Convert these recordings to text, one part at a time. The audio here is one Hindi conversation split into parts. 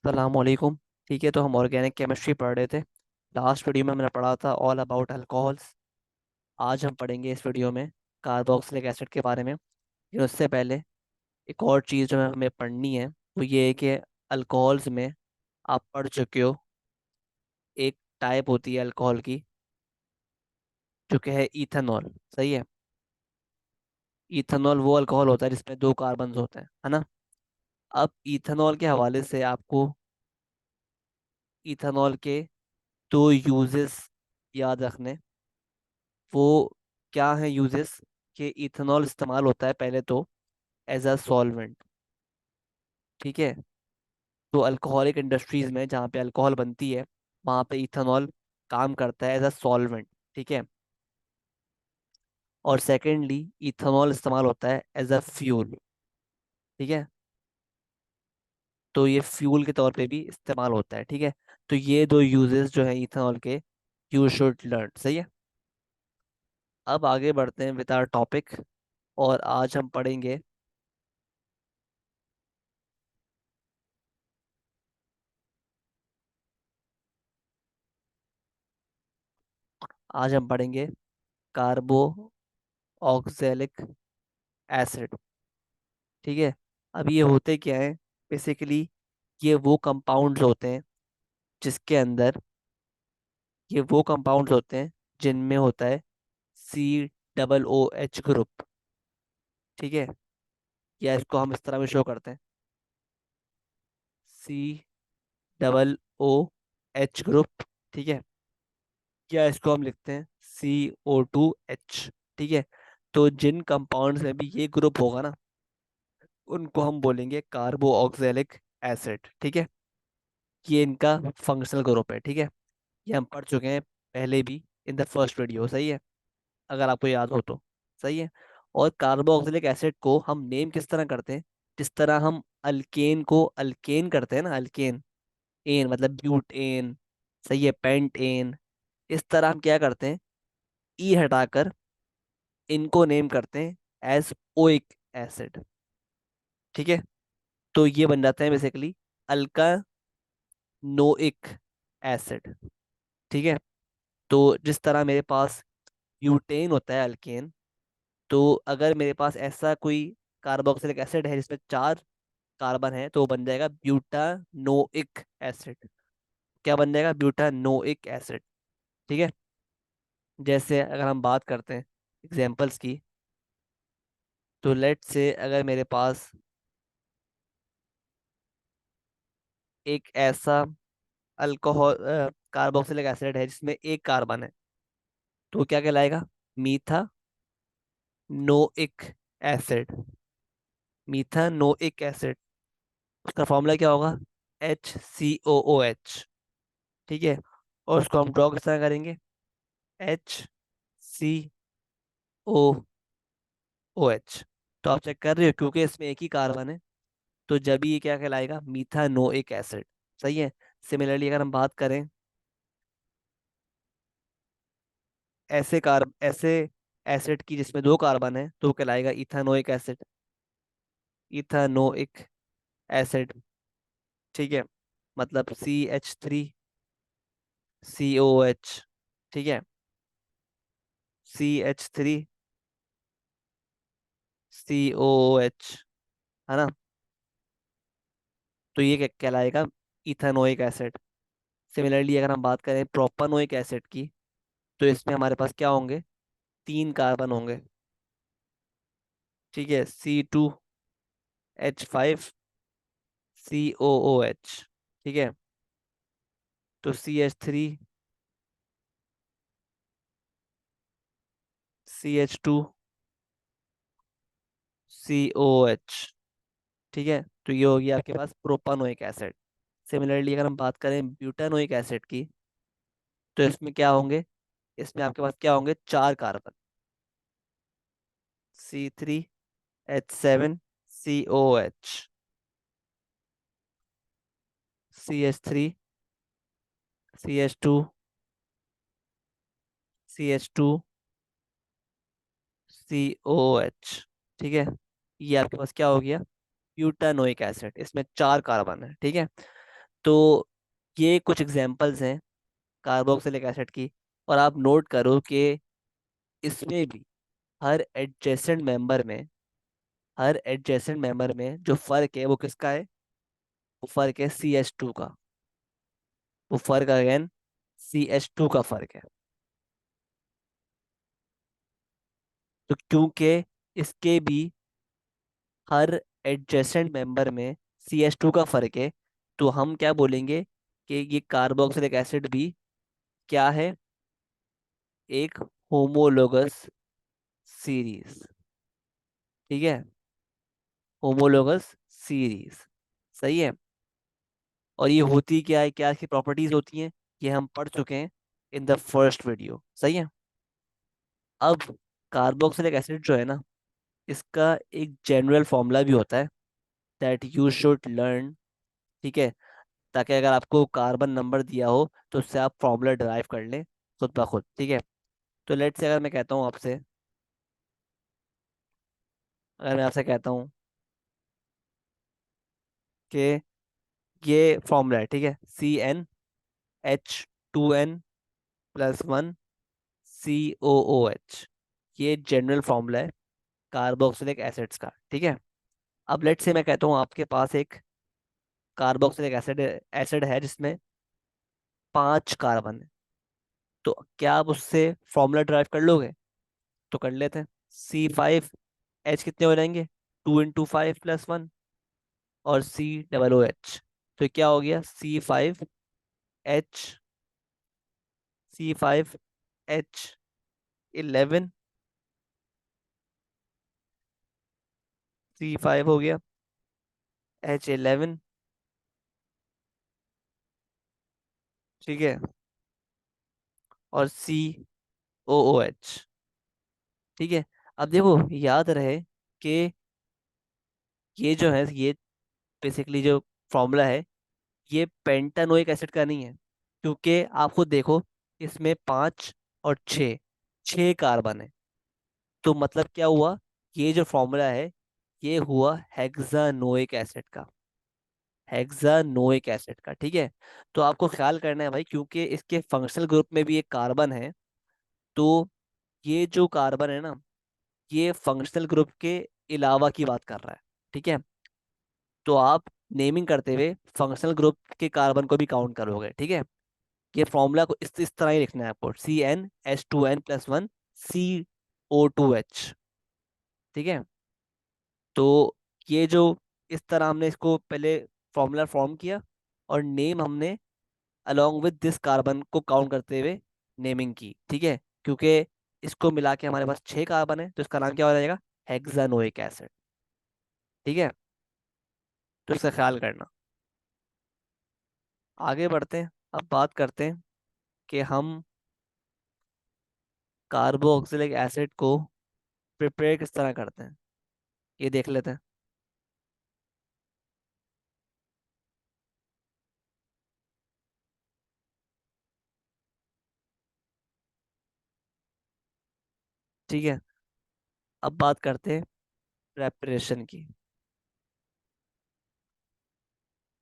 सलामकुम। ठीक है, तो हम ऑर्गेनिक केमिस्ट्री पढ़ रहे थे। लास्ट वीडियो में हमने पढ़ा था ऑल अबाउट अल्कोहल्स। आज हम पढ़ेंगे इस वीडियो में कार्बोक्सिलिक एसिड के बारे में। लेकिन उससे पहले एक और चीज़ जो हमें पढ़नी है वो ये है कि अल्कोहल्स में आप पढ़ चुके हो, एक टाइप होती है अल्कोहल की जो कि है इथेनॉल। सही है। इथेनॉल वो अल्कोहल होता है जिसमें दो कार्बन होते हैं, है ना। अब इथेनॉल के हवाले से आपको इथेनॉल के दो यूजेस याद रखने। वो क्या है यूजेस? कि इथेनॉल इस्तेमाल होता है पहले तो एज अ सॉल्वेंट। ठीक है। तो अल्कोहलिक इंडस्ट्रीज में जहाँ पे अल्कोहल बनती है वहाँ पे इथेनॉल काम करता है एज अ सॉल्वेंट। ठीक है। और सेकेंडली इथेनॉल इस्तेमाल होता है एज अ फ्यूल। ठीक है। तो ये फ्यूल के तौर पे भी इस्तेमाल होता है। ठीक है। तो ये दो यूजेस जो है इथेनॉल के, यू शुड लर्न। सही है। अब आगे बढ़ते हैं विद आवर टॉपिक। और आज हम पढ़ेंगे, आज हम पढ़ेंगे कार्बो ऑक्जेलिक एसिड। ठीक है। अब ये होते क्या है? बेसिकली ये वो कंपाउंड्स होते हैं जिसके अंदर, ये वो कंपाउंड्स होते हैं जिनमें होता है COOH ग्रुप। ठीक है। या इसको हम इस तरह में शो करते हैं, COOH ग्रुप। ठीक है। या इसको हम लिखते हैं CO2H। ठीक है। तो जिन कंपाउंड्स में भी ये ग्रुप होगा ना, उनको हम बोलेंगे कार्बो ऑक्जेलिक एसिड। ठीक है। ये इनका फंक्शनल ग्रुप है। ठीक है। ये हम पढ़ चुके हैं पहले भी इन द फर्स्ट वीडियो। सही है, अगर आपको याद हो तो। सही है। और कार्बोक्सिलिक एसिड को हम नेम किस तरह करते हैं? जिस तरह हम अल्केन को अल्केन करते हैं ना, अल्केन, एन मतलब ब्यूटेन। सही है, पेंटेन। इस तरह हम क्या करते हैं, ई हटाकर इनको नेम करते हैं एज ओइक एसिड। ठीक है। तो ये बन जाते हैं बेसिकली अल्कानोइक एसिड। ठीक है। तो जिस तरह मेरे पास ब्यूटेन होता है अल्केन, तो अगर मेरे पास ऐसा कोई कार्बोक्सिलिक एसिड है जिसमें चार कार्बन है तो वो बन जाएगा ब्यूटानोइक एसिड। क्या बन जाएगा? Butanoic acid. ठीक है। जैसे अगर हम बात करते हैं एग्जांपल्स की, तो लेट से अगर मेरे पास एक ऐसा अल्कोहल कार्बोक्सिलिक एसिड है जिसमें एक कार्बन है, तो वो क्या कहलाएगा? मीथानोइक एसिड। मीथानोइक एसिड। उसका फॉर्मूला क्या होगा? HCOOH। ठीक है। और उसको हम ड्रॉ किस तरह करेंगे? HCOOH। तो आप चेक कर रहे हो क्योंकि इसमें एक ही कार्बन है, तो जब ये क्या कहलाएगा? मीथानोइक एसिड। सही है। सिमिलरली अगर हम बात करें ऐसे एसिड की जिसमें दो कार्बन है, तो वो कहलाएगा इथानोइक एसिड। Ethanoic acid. ठीक है। मतलब CH3COH। ठीक है। CH3COOH, है ना। तो ये क्या कहलाएगा? Ethanoic acid. सिमिलरली अगर हम बात करें प्रोपानोइक एसिड की, तो इसमें हमारे पास क्या होंगे? तीन कार्बन होंगे। ठीक है। C2H5COOH। ठीक है। तो CH3CH2COH। ठीक है। तो ये हो गया आपके पास प्रोपानोइक एसिड। सिमिलरली अगर हम बात करें ब्यूटानोइक एसिड की, तो इसमें क्या होंगे? इसमें आपके पास क्या होंगे? चार कार्बन। C3H7COH। CH3CH2CH2COH। ठीक है। ये आपके पास क्या हो गया? Butanoic acid. इसमें चार कार्बन है। ठीक है। तो ये कुछ एग्जांपल्स हैं कार्बोक्सिलिक एसिड की। और आप नोट करो कि इसमें भी हर एडजेसेंट मेंबर में हर एडजेसेंट मेंबर में जो फर्क है वो किसका है? वो फर्क है CH2 का। वो फर्क अगेन CH2 का फर्क है। तो क्योंकि इसके भी हर एडजेसेंट मेंबर में CH2 का फर्क है, तो हम क्या बोलेंगे कि ये कार्बोक्सिलिक एसिड भी क्या है? एक होमोलोगस सीरीज। ठीक है, होमोलोगस सीरीज। सही है। और ये होती क्या है, क्या इसकी प्रॉपर्टीज होती हैं, ये हम पढ़ चुके हैं इन द फर्स्ट वीडियो। सही है। अब कार्बोक्सिलिक एसिड जो है ना, इसका एक जनरल फॉर्मूला भी होता है दैट यू शुड लर्न। ठीक है, ताकि अगर आपको कार्बन नंबर दिया हो तो उससे आप फॉर्मूला डिराइव कर लें खुद ब खुद। ठीक है। तो लेट से अगर मैं कहता हूँ आपसे, अगर मैं आपसे कहता हूँ कि ये फॉर्मूला है, ठीक है, CnH2n+1 COOH। ये जनरल फॉर्मूला है कार्बोक्सिलिक एसिड्स का। ठीक है। अब लेट से मैं कहता हूँ आपके पास एक कार्बोक्सिलिक एसिड एसिड है जिसमें 5 कार्बन है। तो क्या आप उससे फॉर्मूला ड्राइव कर लोगे? तो कर लेते हैं। C5H कितने हो जाएंगे? 2 × 5 + 1। और COOH, तो क्या हो गया? C5H11। C5 हो गया H11। ठीक है। और COOH। ठीक है। अब देखो, याद रहे कि ये जो है, ये बेसिकली जो फॉर्मूला है, ये पेंटानोइक एसिड का नहीं है। क्योंकि आप खुद देखो, इसमें 5 और 6 कार्बन है। तो मतलब क्या हुआ? ये जो फॉर्मूला है, ये हुआ हेक्सानोइक एसिड का। हेक्सानोइक एसिड का। ठीक है। तो आपको ख्याल करना है भाई, क्योंकि इसके फंक्शनल ग्रुप में भी एक कार्बन है। तो ये जो कार्बन है ना, ये फंक्शनल ग्रुप के अलावा की बात कर रहा है। ठीक है। तो आप नेमिंग करते हुए फंक्शनल ग्रुप के कार्बन को भी काउंट करोगे। ठीक है। ये फॉर्मूला को इस तरह ही लिखना है आपको, CnH2n+1 COOH। ठीक है। तो ये जो इस तरह हमने इसको पहले फॉर्मूला फॉर्म किया, और नेम हमने अलोंग विद दिस कार्बन को काउंट करते हुए नेमिंग की। ठीक है। क्योंकि इसको मिला के हमारे पास 6 कार्बन है, तो इसका नाम क्या हो जाएगा? हेक्सानोइक एसिड। ठीक है। तो इसका ख्याल करना। आगे बढ़ते हैं। अब बात करते हैं कि हम कार्बोक्सिलिक एसिड को प्रिपेयर किस तरह करते हैं, ये देख लेते हैं। ठीक है। अब बात करते हैं प्रेपरेशन की।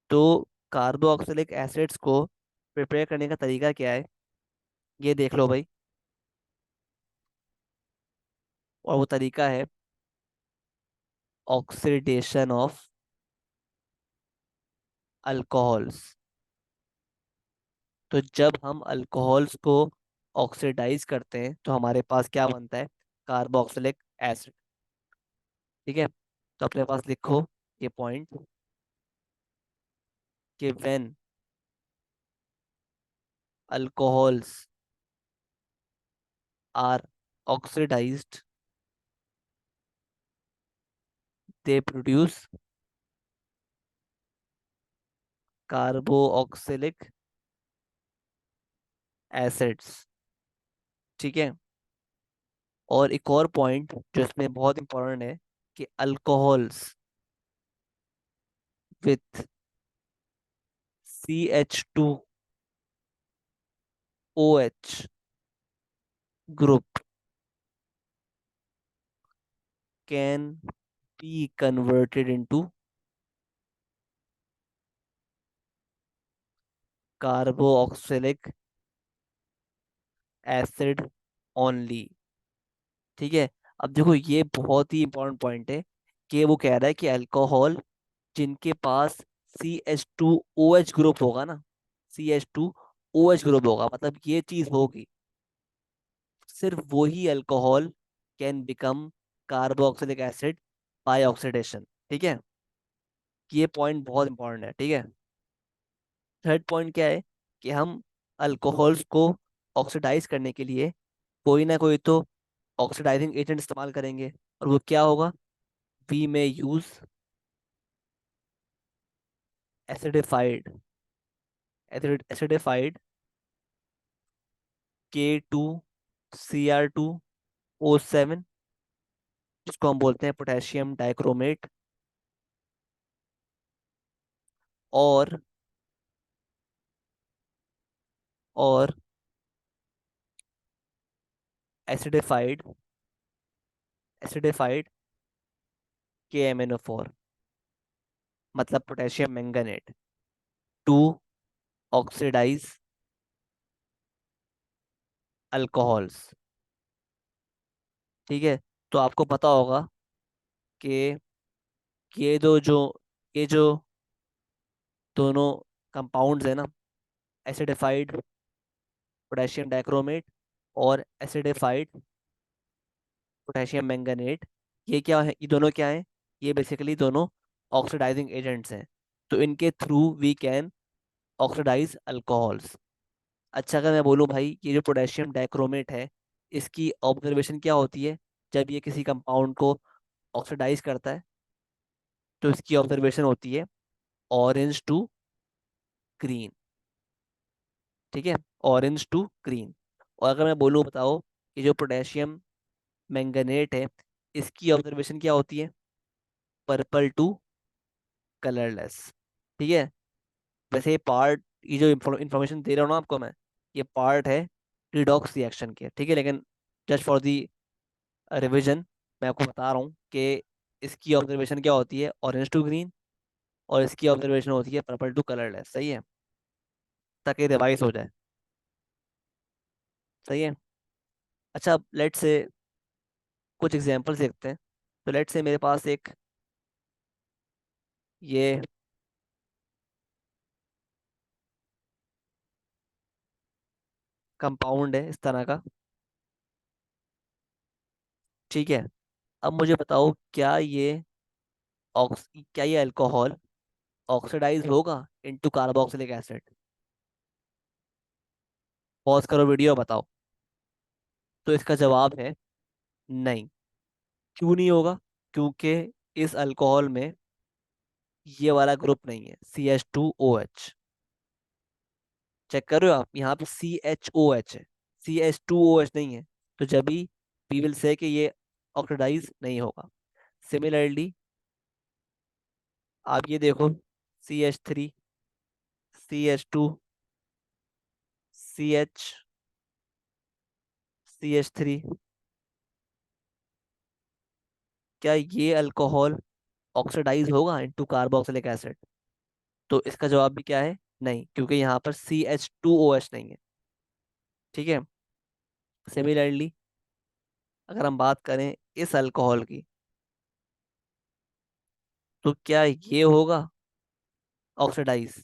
तो कार्बोक्सिलिक एसिड्स को प्रिपेयर करने का तरीका क्या है, ये देख लो भाई। और वो तरीका है ऑक्सीडेशन ऑफ अल्कोहल्स। तो जब हम अल्कोहल्स को ऑक्सीडाइज करते हैं तो हमारे पास क्या बनता है? Carboxylic acid. ठीक है। तो अपने पास लिखो ये पॉइंट, कि when alcohols are oxidized they produce carboxylic acids. ठीक है। और एक और पॉइंट जो इसमें बहुत इंपॉर्टेंट है, कि alcohols with CH2OH group can be converted into carboxylic acid only. ठीक है। अब देखो ये बहुत ही इंपॉर्टेंट पॉइंट है कि वो कह रहा है कि अल्कोहल जिनके पास CH2OH ग्रुप होगा ना, CH2OH ग्रुप होगा, मतलब ये चीज होगी, सिर्फ वही alcohol can become carboxylic acid by oxidation. ठीक है। ये पॉइंट बहुत इंपॉर्टेंट है। ठीक है। थर्ड पॉइंट क्या है कि हम अल्कोहल्स को ऑक्सीडाइज करने के लिए कोई ना कोई तो ऑक्सीडाइजिंग एजेंट इस्तेमाल करेंगे, और वो क्या होगा? We may use acidified acidified K2Cr2O7, जिसको हम बोलते हैं पोटेशियम डाइक्रोमेट, और और एसिडिफाइड एसिडिफाइड KMnO4, मतलब potassium manganate, to oxidize alcohols. ठीक है। तो आपको पता होगा कि ये दो जो ये जो दोनों कंपाउंड्स है ना, एसिडिफाइड पोटेशियम डाइक्रोमेट और एसिडिफाइड पोटेशियम मैंगनेट, ये क्या है? ये दोनों क्या है? ये बेसिकली दोनों ऑक्सीडाइजिंग एजेंट्स हैं। तो इनके through we can oxidize alcohols. अच्छा, अगर मैं बोलूँ भाई ये जो पोटेशियम डाइक्रोमेट है, इसकी ऑब्जर्वेशन क्या होती है जब ये किसी कंपाउंड को ऑक्सीडाइज करता है? तो इसकी ऑब्जर्वेशन होती है ऑरेंज टू ग्रीन। ठीक है। Orange to green. और अगर मैं बोलूँ, बताओ, कि जो पोटेशियम मैंगनेट है, इसकी ऑब्जर्वेशन क्या होती है? Purple to colourless. ठीक है। वैसे ये पार्ट, ये जो इंफॉर्मेशन दे रहा हूँ ना आपको मैं, ये पार्ट है रिडॉक्स रिएक्शन के। ठीक है। लेकिन जस्ट फॉर दी रिवीजन मैं आपको बता रहा हूँ कि इसकी ऑब्जर्वेशन क्या होती है? Orange to green. और इसकी ऑब्जर्वेशन होती है पर्पल टू कलरलेस। सही है, ताकि रिवाइज हो जाए। सही है। अच्छा, लेट से कुछ एग्जांपल्स देखते हैं। तो लेट से मेरे पास एक ये कंपाउंड है इस तरह का। ठीक है। अब मुझे बताओ, क्या ये अल्कोहल ऑक्सीडाइज होगा इनटू कार्बोक्सिलिक एसिड? पॉज करो वीडियो, बताओ। तो इसका जवाब है नहीं। क्यों नहीं होगा? क्योंकि इस अल्कोहल में ये वाला ग्रुप नहीं है, CH2OH। चेक कर रहे हो आप? यहाँ पे CHOH है, CH2OH नहीं है। तो जब भी वी विल से कि ये ऑक्सीडाइज नहीं होगा। सिमिलरली आप ये देखो, CH3, CH2, CH थ्री, क्या ये अल्कोहल ऑक्सीडाइज होगा इनटू कार्बोक्सिलिक एसिड? तो इसका जवाब भी क्या है? नहीं, क्योंकि यहाँ पर CH2OH नहीं है। ठीक है। सिमिलरली अगर हम बात करें इस अल्कोहल की, तो क्या ये होगा ऑक्सीडाइज?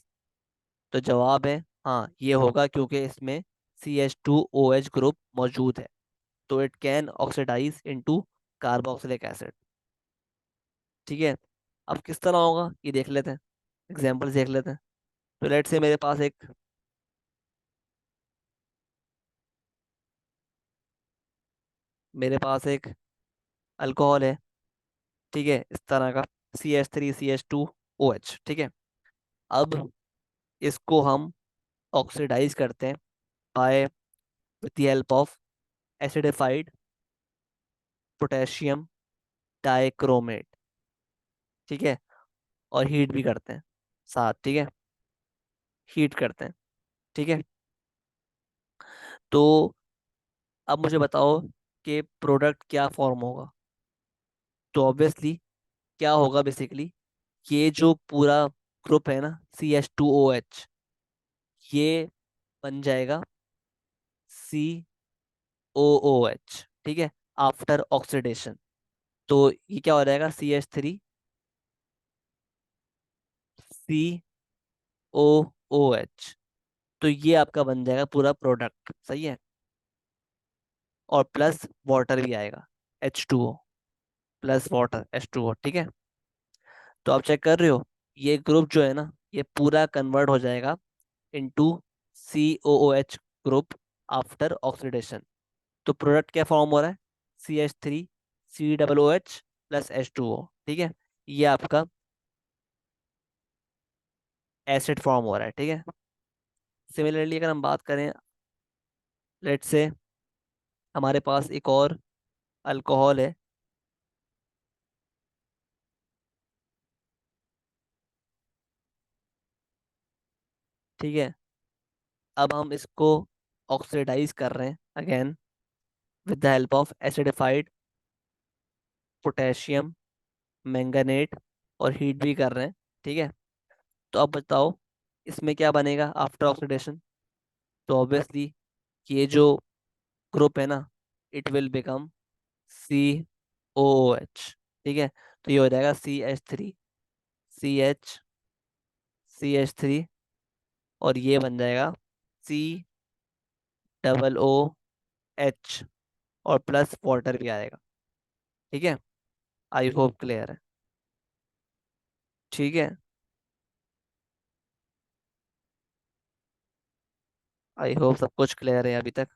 तो जवाब है हाँ, ये होगा, क्योंकि इसमें CH2OH ग्रुप मौजूद है। तो it can oxidize into carboxylic acid. ठीक है। अब किस तरह होगा ये देख लेते हैं, एग्जाम्पल देख लेते हैं। तो लेट से मेरे पास एक अल्कोहल है। ठीक है, इस तरह का CH3CH2OH। ठीक है। अब इसको हम ऑक्सीडाइज करते हैं by with the help of acidified potassium dichromate. ठीक है। और हीट भी करते हैं साथ। ठीक है। हीट करते हैं। ठीक है। तो अब मुझे बताओ कि प्रोडक्ट क्या फॉर्म होगा? तो ऑब्वियसली क्या होगा बेसिकली, ये जो पूरा ग्रुप है ना, CH2OH, ये बन जाएगा COOH, ठीक है, आफ्टर ऑक्सीडेशन। तो ये क्या हो जाएगा, CH3COOH। तो ये आपका बन जाएगा पूरा प्रोडक्ट, सही है। और प्लस वाटर भी आएगा, H2O प्लस वाटर, H2O, ठीक है। तो आप चेक कर रहे हो, ये ग्रुप जो है ना, ये पूरा कन्वर्ट हो जाएगा into COOH group after oxidation. तो प्रोडक्ट क्या फॉर्म हो रहा है, CH3COOH प्लस H2O, ठीक है। ये आपका एसिड फॉर्म हो रहा है, ठीक है। सिमिलरली अगर हम बात करें, लेट से हमारे पास एक और अल्कोहल है, ठीक है। अब हम इसको ऑक्सीडाइज कर रहे हैं again with the help of acidified potassium manganate, और हीट भी कर रहे हैं, ठीक है। तो अब बताओ इसमें क्या बनेगा आफ्टर ऑक्सीडेशन। तो ऑब्वियसली ये जो ग्रुप है ना, इट विल बिकम COOH, ठीक है। तो ये हो जाएगा CH3 और ये बन जाएगा COOH, और प्लस वाटर भी आएगा, ठीक है। आई होप क्लियर है, ठीक है। आई होप सब कुछ क्लियर है अभी तक,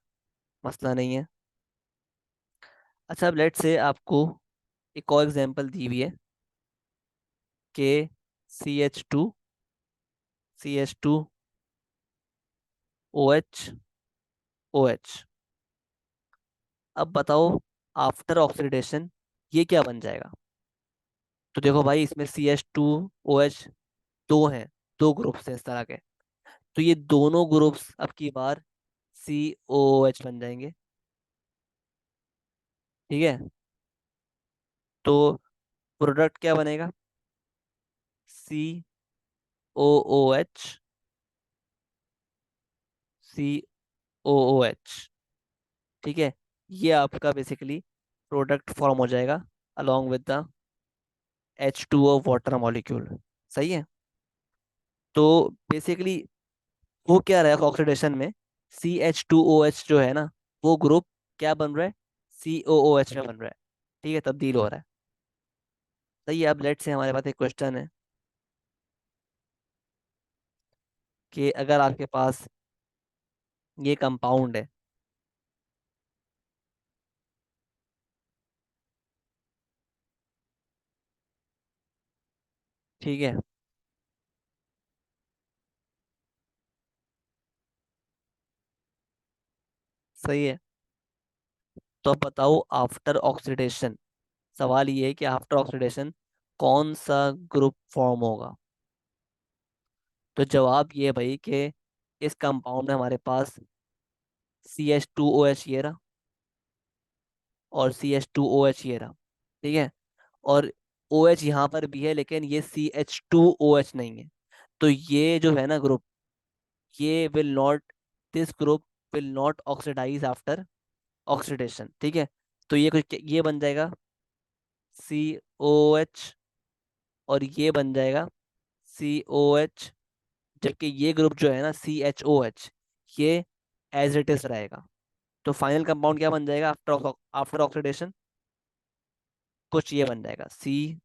मसला नहीं है। अच्छा, अब लेट से आपको एक और एग्जांपल दी हुई है कि CH2OH। अब बताओ आफ्टर ऑक्सीडेशन ये क्या बन जाएगा। तो देखो भाई, इसमें CH2OH दो हैं, दो ग्रुप्स हैं इस तरह के। तो ये दोनों ग्रुप्स अब की बार COOH बन जाएंगे, ठीक है। तो प्रोडक्ट क्या बनेगा, COOH, COOH, ठीक है। ये आपका बेसिकली प्रोडक्ट फॉर्म हो जाएगा along with the H2O water molecule, सही है। तो बेसिकली वो क्या रहेगा ऑक्सीडेशन में, CH2OH जो है ना, वो ग्रुप क्या बन रहा है, COOH में बन रहा है, ठीक है, तब्दील हो रहा है, सही है। अब लेट से हमारे पास एक क्वेश्चन है कि अगर आपके पास ये कंपाउंड है, ठीक है, सही है। तो अब बताओ आफ्टर ऑक्सीडेशन, सवाल ये है कि आफ्टर ऑक्सीडेशन कौन सा ग्रुप फॉर्म होगा। तो जवाब ये है भाई कि इस कंपाउंड में हमारे पास CH2OH ये रहा, और CH2OH ये रहा, ठीक है। और OH यहाँ पर भी है, लेकिन ये CH2OH नहीं है। तो ये जो है ना ग्रुप, ये will not, this group will not oxidize after oxidation, ठीक है। तो ये कुछ ये बन जाएगा COH, और ये बन जाएगा COH, जबकि ये ग्रुप जो है ना CHOH, ये एज इट इज रहेगा। तो फाइनल कंपाउंड क्या बन जाएगा आफ्टर आफ्टर ऑक्सीडेशन, कुछ ये बन जाएगा COOH,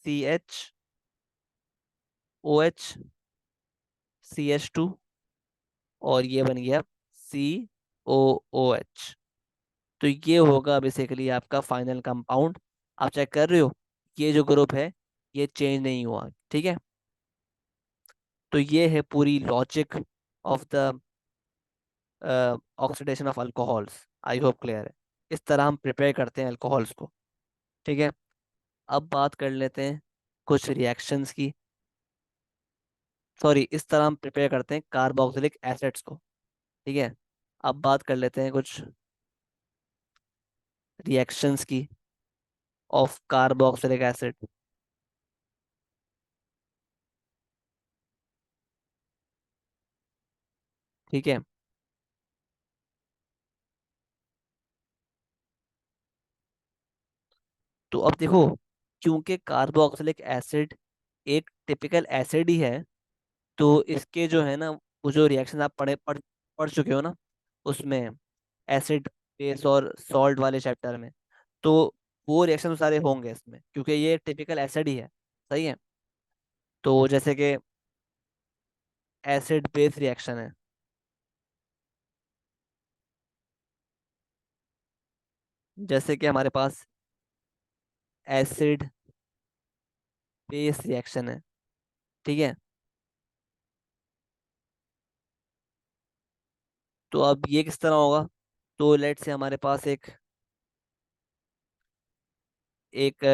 CHOH, CH2, और ये बन गया COOH। तो ये होगा बेसिकली आपका फाइनल कंपाउंड। आप चेक कर रहे हो, ये जो ग्रुप है ये चेंज नहीं हुआ, ठीक है। तो ये है पूरी logic of the oxidation of alcohols. I hope clear है। इस तरह हम प्रिपेयर करते हैं अल्कोहल्स को, ठीक है। अब बात कर लेते हैं कुछ रिएक्शंस की, सॉरी, इस तरह हम प्रिपेयर करते हैं कार्बोक्सिलिक एसिड्स को, ठीक है। अब बात कर लेते हैं कुछ रिएक्शंस की ऑफ कार्बोक्सिलिक एसिड। ठीक है। तो अब देखो, क्योंकि कार्बोक्सिलिक एसिड एक टिपिकल एसिड ही है, तो इसके जो है ना, वो जो रिएक्शन आप पढ़ चुके हो ना, उसमें एसिड बेस और सॉल्ट वाले चैप्टर में, तो वो रिएक्शन तो सारे होंगे इसमें, क्योंकि ये टिपिकल एसिड ही है। सही है। तो जैसे कि एसिड बेस रिएक्शन है, जैसे कि हमारे पास एसिड बेस रिएक्शन है। ठीक है। तो अब ये किस तरह होगा? तो लेट से हमारे पास एक एक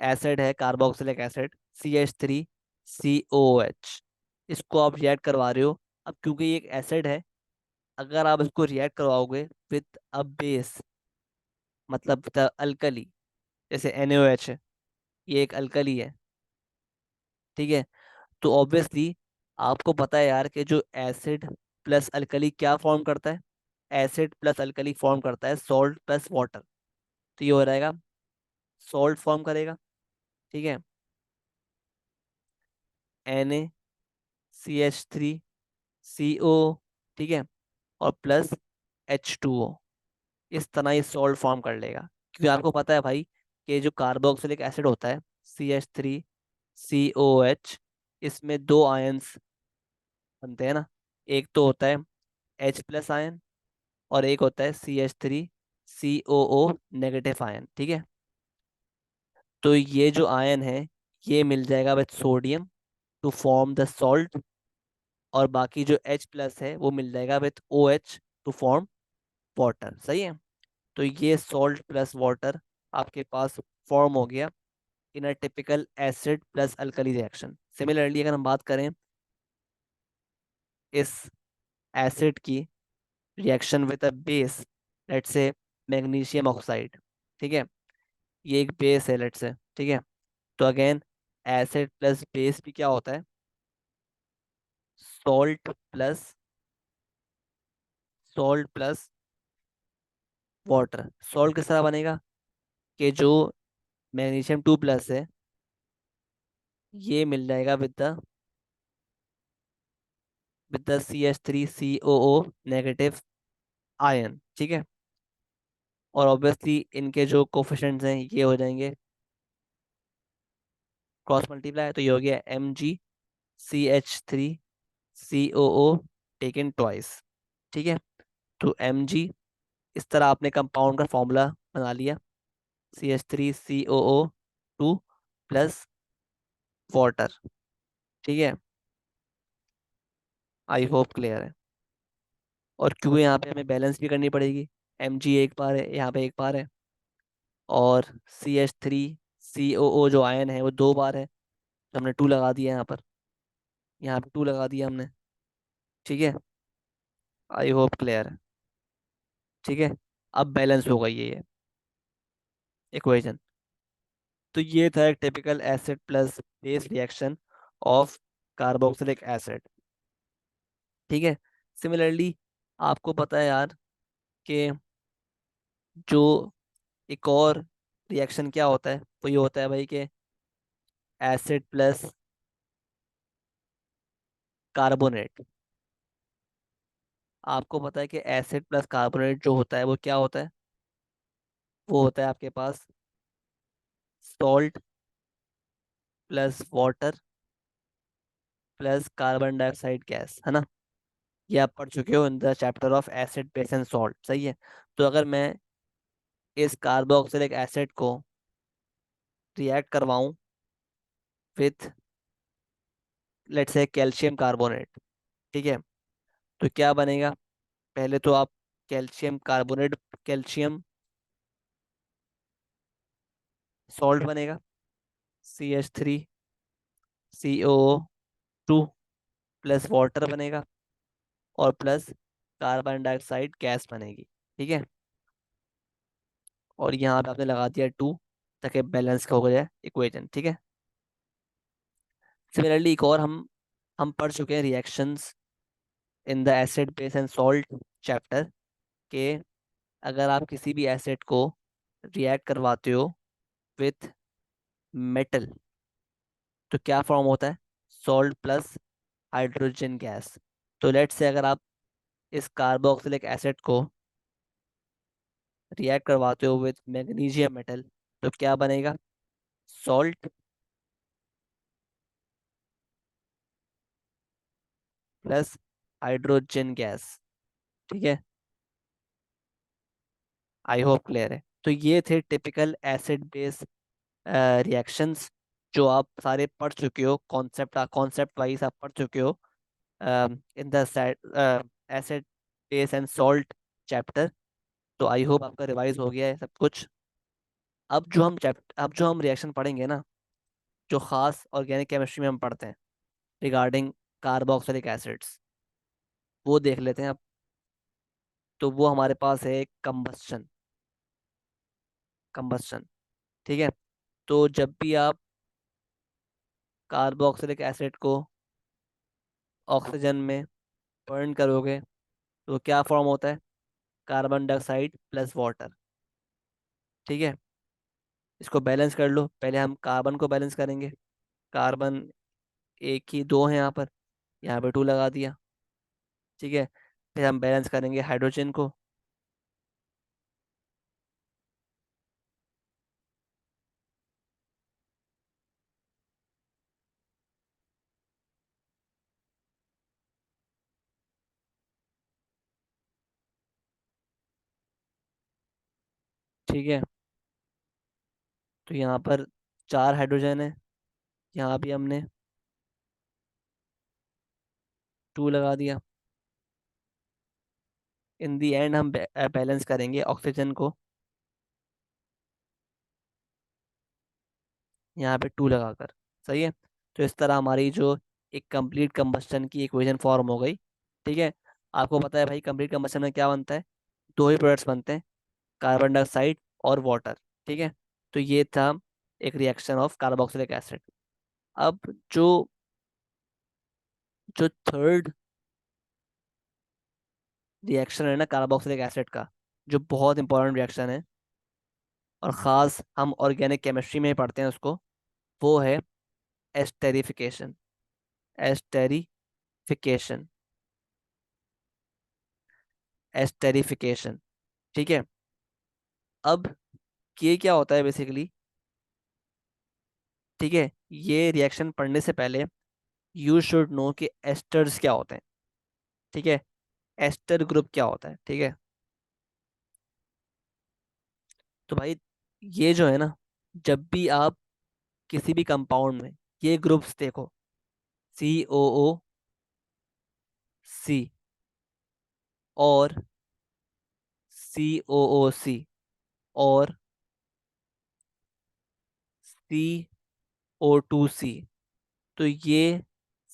एसिड है, कार्बोक्सिलिक एसिड, CH3COOH। इसको आप रिएक्ट करवा रहे हो। अब क्योंकि ये एक एसिड है, अगर आप इसको रिएक्ट करवाओगे विथ अ बेस, मतलब अल्कली, जैसे NaOH है, ये एक अल्कली है। ठीक है। तो ऑब्वियसली आपको पता है यार कि जो एसिड प्लस अल्कली क्या फॉर्म करता है? एसिड प्लस अल्कली फॉर्म करता है सॉल्ट प्लस वाटर। तो ये हो रहेगा, सॉल्ट फॉर्म करेगा। ठीक है। NaCH3CO, ठीक है, और प्लस H2O। इस तरह ये सॉल्ट फॉर्म कर लेगा, क्योंकि आपको पता है भाई कि जो कार्बोक्सिलिक एसिड होता है, CH3COOH, इसमें दो आयंस बनते हैं ना। एक तो होता है H+ आयन, और एक होता है CH3COO नेगेटिव आयन। ठीक है। तो ये जो आयन है, ये मिल जाएगा with sodium to form the salt, और बाकी जो H+ है वो मिल जाएगा with OH to form water. सही है। तो ये सॉल्ट प्लस वाटर आपके पास फॉर्म हो गया in a typical acid plus alkali reaction. Similarly अगर हम बात करें इस एसिड की reaction with a base, let's say magnesium oxide. ठीक है। ये एक बेस है, लेट्स से। ठीक है। तो अगेन एसिड प्लस बेस भी क्या होता है? Salt plus salt plus water. Salt किस तरह बनेगा? कि जो मैग्नीशियम 2+ है, ये मिल जाएगा with the CH3COO negative ion. ठीक है। और ऑब्वियसली इनके जो कोफिशिएंट्स हैं ये हो जाएंगे क्रॉस मल्टीप्लाई, तो ये हो गया MgCH3COO टेकन ट्वाइस। ठीक है। तो Mg, इस तरह आपने कंपाउंड का फॉर्मूला बना लिया, CH3COO2 प्लस वाटर। ठीक है। आई होप क्लियर है। और क्यों यहाँ पे हमें बैलेंस भी करनी पड़ेगी, Mg एक बार है, यहाँ पे एक बार है, और CH3COO जो आयन है वो 2 बार है, तो हमने 2 लगा दिया यहाँ पर, यहाँ पे 2 लगा दिया हमने। ठीक है। आई होप क्लियर है। ठीक है। अब बैलेंस हो गई ये इक्वेशन। तो ये था एक typical acid plus base reaction of carboxylic acid. ठीक है। सिमिलरली आपको पता है यार कि जो एक और रिएक्शन क्या होता है, वो ये होता है भाई कि एसिड प्लस कार्बोनेट। आपको पता है कि एसिड प्लस कार्बोनेट जो होता है वो क्या होता है? वो होता है आपके पास salt plus water plus carbon dioxide gas, है ना। ये आप पढ़ चुके हो in the chapter of acid base and salt. सही है। तो अगर मैं इस कार्बोक्सिलिक एसिड को रिएक्ट करवाऊं with, let's say, calcium carbonate. ठीक है। तो क्या बनेगा? पहले तो आप कैल्शियम कार्बोनेट, कैल्शियम सॉल्ट बनेगा, CH3COO2 प्लस वाटर बनेगा, और प्लस कार्बन डाइऑक्साइड गैस बनेगी। ठीक है। और यहाँ पे आपने लगा दिया 2, ताकि बैलेंस का हो जाए इक्वेशन। ठीक है। सिमिलरली एक और हम पढ़ चुके हैं reactions in the acid base and salt chapter के अगर आप किसी भी एसिड को रिएक्ट करवाते हो विथ मेटल तो क्या फॉर्म होता है? Salt plus hydrogen gas. तो लेट्स से अगर आप इस कार्बोक्सिलिक एसिड को रिएक्ट करवाते हो विथ मैग्नीशियम मेटल तो क्या बनेगा? Salt plus hydrogen gas. ठीक है, आई होप क्लियर है। तो ये थे टिपिकल एसिड बेस रिएक्शंस जो आप सारे पढ़ चुके हो, कॉन्सेप्ट वाइज आप पढ़ चुके हो in the acid base and salt chapter. तो आई होप आपका रिवाइज हो गया है सब कुछ। अब जो हम रिएक्शन पढ़ेंगे ना, जो खास ऑर्गेनिक केमिस्ट्री में हम पढ़ते हैं रिगार्डिंग कार्बोक्सिलिक एसिड्स, वो देख लेते हैं अब। तो वो हमारे पास है कंबस्शन। कंबस्शन, ठीक है। तो जब भी आप कार्बोक्सिलिक एसिड को ऑक्सीजन में बर्न करोगे तो क्या फॉर्म होता है? Carbon dioxide plus water. ठीक है, इसको बैलेंस कर लो। पहले हम कार्बन को बैलेंस करेंगे। कार्बन एक ही दो है यहाँ पे 2 लगा दिया। ठीक है, फिर हम बैलेंस करेंगे हाइड्रोजन को। ठीक है, तो यहाँ पर 4 हाइड्रोजन है, यहाँ भी हमने 2 लगा दिया। इन दी एंड हम बैलेंस करेंगे ऑक्सीजन को, यहाँ पे 2 लगाकर। सही है, तो इस तरह हमारी जो एक कंप्लीट कंबस्टन की इक्वेशन फॉर्म हो गई। ठीक है, आपको पता है भाई कंप्लीट कंबस्टन में क्या बनता है? 2 ही प्रोडक्ट्स बनते हैं, कार्बन डाइऑक्साइड और वाटर। ठीक है, तो ये था एक रिएक्शन ऑफ कार्बोक्सिलिक एसिड। अब जो जो थर्ड रिएक्शन है ना कार्बोक्सिलिक एसिड का, जो बहुत इंपॉर्टेंट रिएक्शन है और ख़ास हम ऑर्गेनिक केमिस्ट्री में ही पढ़ते हैं उसको, वो है एस्टेरिफिकेशन। एस्टेरिफिकेशन। एस्टेरिफिकेशन, ठीक है। अब ये क्या होता है बेसिकली? ठीक है, ये रिएक्शन पढ़ने से पहले यू शुड नो कि एस्टर्स क्या होते हैं। ठीक है, एस्टर ग्रुप क्या होता है? ठीक है, तो भाई ये जो है ना, जब भी आप किसी भी कंपाउंड में ये ग्रुप्स देखो, COO, C और COO, C और CO2, C, तो ये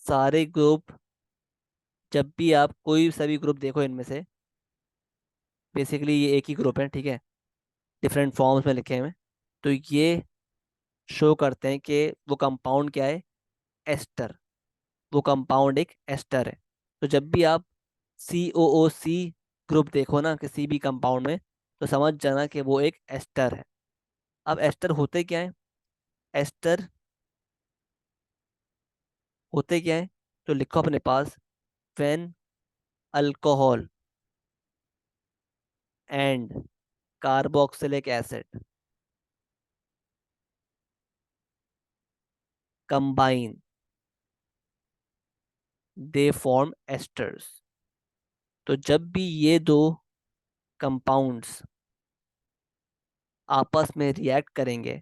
सारे ग्रुप, जब भी आप कोई सभी ग्रुप देखो इनमें से, बेसिकली ये एक ही ग्रुप है। ठीक है, डिफरेंट फॉर्म्स में लिखे हुए हैं। तो ये शो करते हैं कि वो कंपाउंड क्या है? एस्टर। वो कंपाउंड एक एस्टर है। तो जब भी आप COO, C ग्रुप देखो ना किसी भी कंपाउंड में, तो समझ जाना कि वो एक एस्टर है। अब एस्टर होते क्या है? एस्टर होते क्या है? तो लिखो अपने पास, when alcohol and carboxylic acid combine, they form esters. तो जब भी ये दो कंपाउंड्स आपस में रिएक्ट करेंगे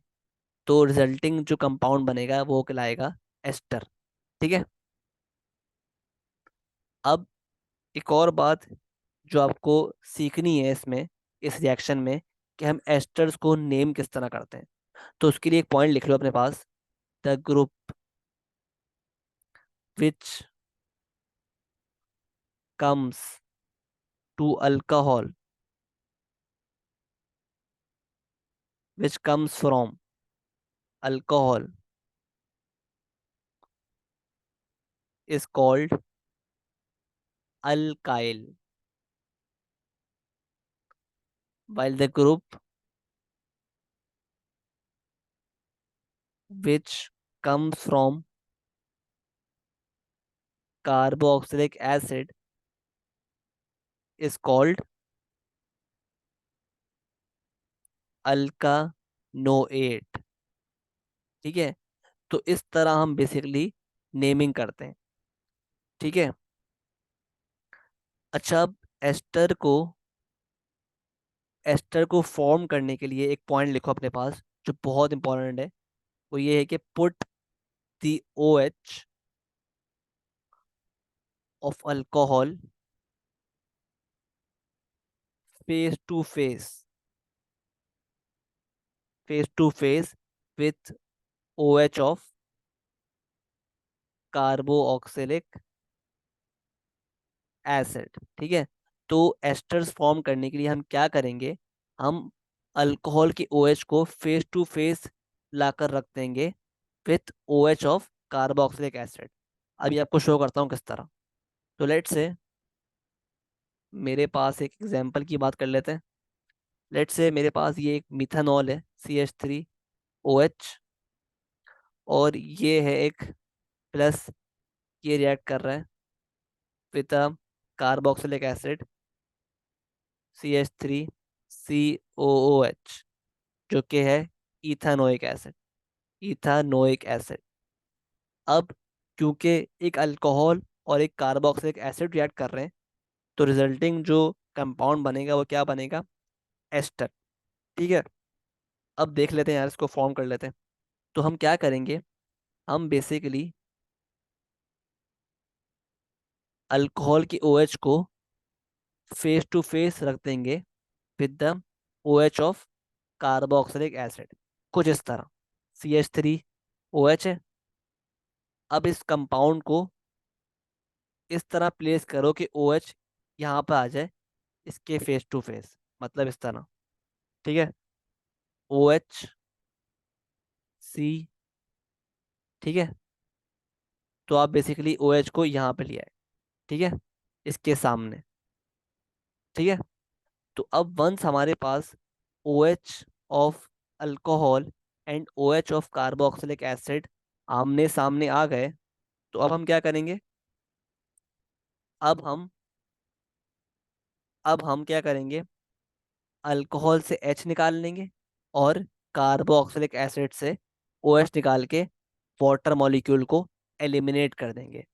तो रिजल्टिंग जो कंपाउंड बनेगा वो कहलाएगा एस्टर। ठीक है, अब एक और बात जो आपको सीखनी है इसमें, इस रिएक्शन में, कि हम एस्टर्स को नेम किस तरह करते हैं। तो उसके लिए एक पॉइंट लिख लो अपने पास, the group which comes to alcohol, which comes from alcohol, is called alkyl, while the group which comes from carboxylic acid is called अल्कानोएट। ठीक है, तो इस तरह हम बेसिकली नेमिंग करते हैं। ठीक है। अच्छा, अब एस्टर को फॉर्म करने के लिए एक पॉइंट लिखो अपने पास जो बहुत इंपॉर्टेंट है। वो ये है कि put the O H of alcohol face to face, with O H of carboxylic acid. ठीक है, तो एस्टर्स फॉर्म करने के लिए हम क्या करेंगे, हम अल्कोहल के OH को फेस टू फेस लाकर रख देंगे with OH of carboxylic acid. अभी आपको शो करता हूँ किस तरह। तो लेट से मेरे पास एक एग्जांपल की बात कर लेते हैं। लेट से मेरे पास ये एक मिथानॉल है, CH3OH, और ये है एक प्लस, ये रिएक्ट कर रहा है विद कार्बोक्सिलिक एसिड CH3COOH, जो कि है इथानोइक एसिड, इथानोइक एसिड। अब क्योंकि एक अल्कोहल और एक कार्बोक्सिलिक एसिड रिएक्ट कर रहे हैं, तो रिजल्टिंग जो कंपाउंड बनेगा वो क्या बनेगा, एस्टर। ठीक है, अब देख लेते हैं यार, इसको फॉर्म कर लेते हैं। तो हम क्या करेंगे, हम बेसिकली अल्कोहल की OH को फेस टू फेस रख देंगे with the OH of carboxylic acid, कुछ इस तरह। CH3OH है। अब इस कंपाउंड को इस तरह प्लेस करो कि OH यहाँ पर आ जाए इसके फेस टू फेस, मतलब इस तरह। ठीक है, OHC। ठीक है, तो आप बेसिकली OH को यहाँ पे लिया है। ठीक है, इसके सामने। ठीक है, तो अब वंस हमारे पास OH of alcohol and OH of carboxylic acid आमने सामने आ गए, तो अब हम क्या करेंगे, अब हम अब हम क्या करेंगे, अल्कोहल से H निकाल लेंगे और कार्बोक्सिलिक एसिड से OH निकाल के वाटर मॉलिक्यूल को एलिमिनेट कर देंगे।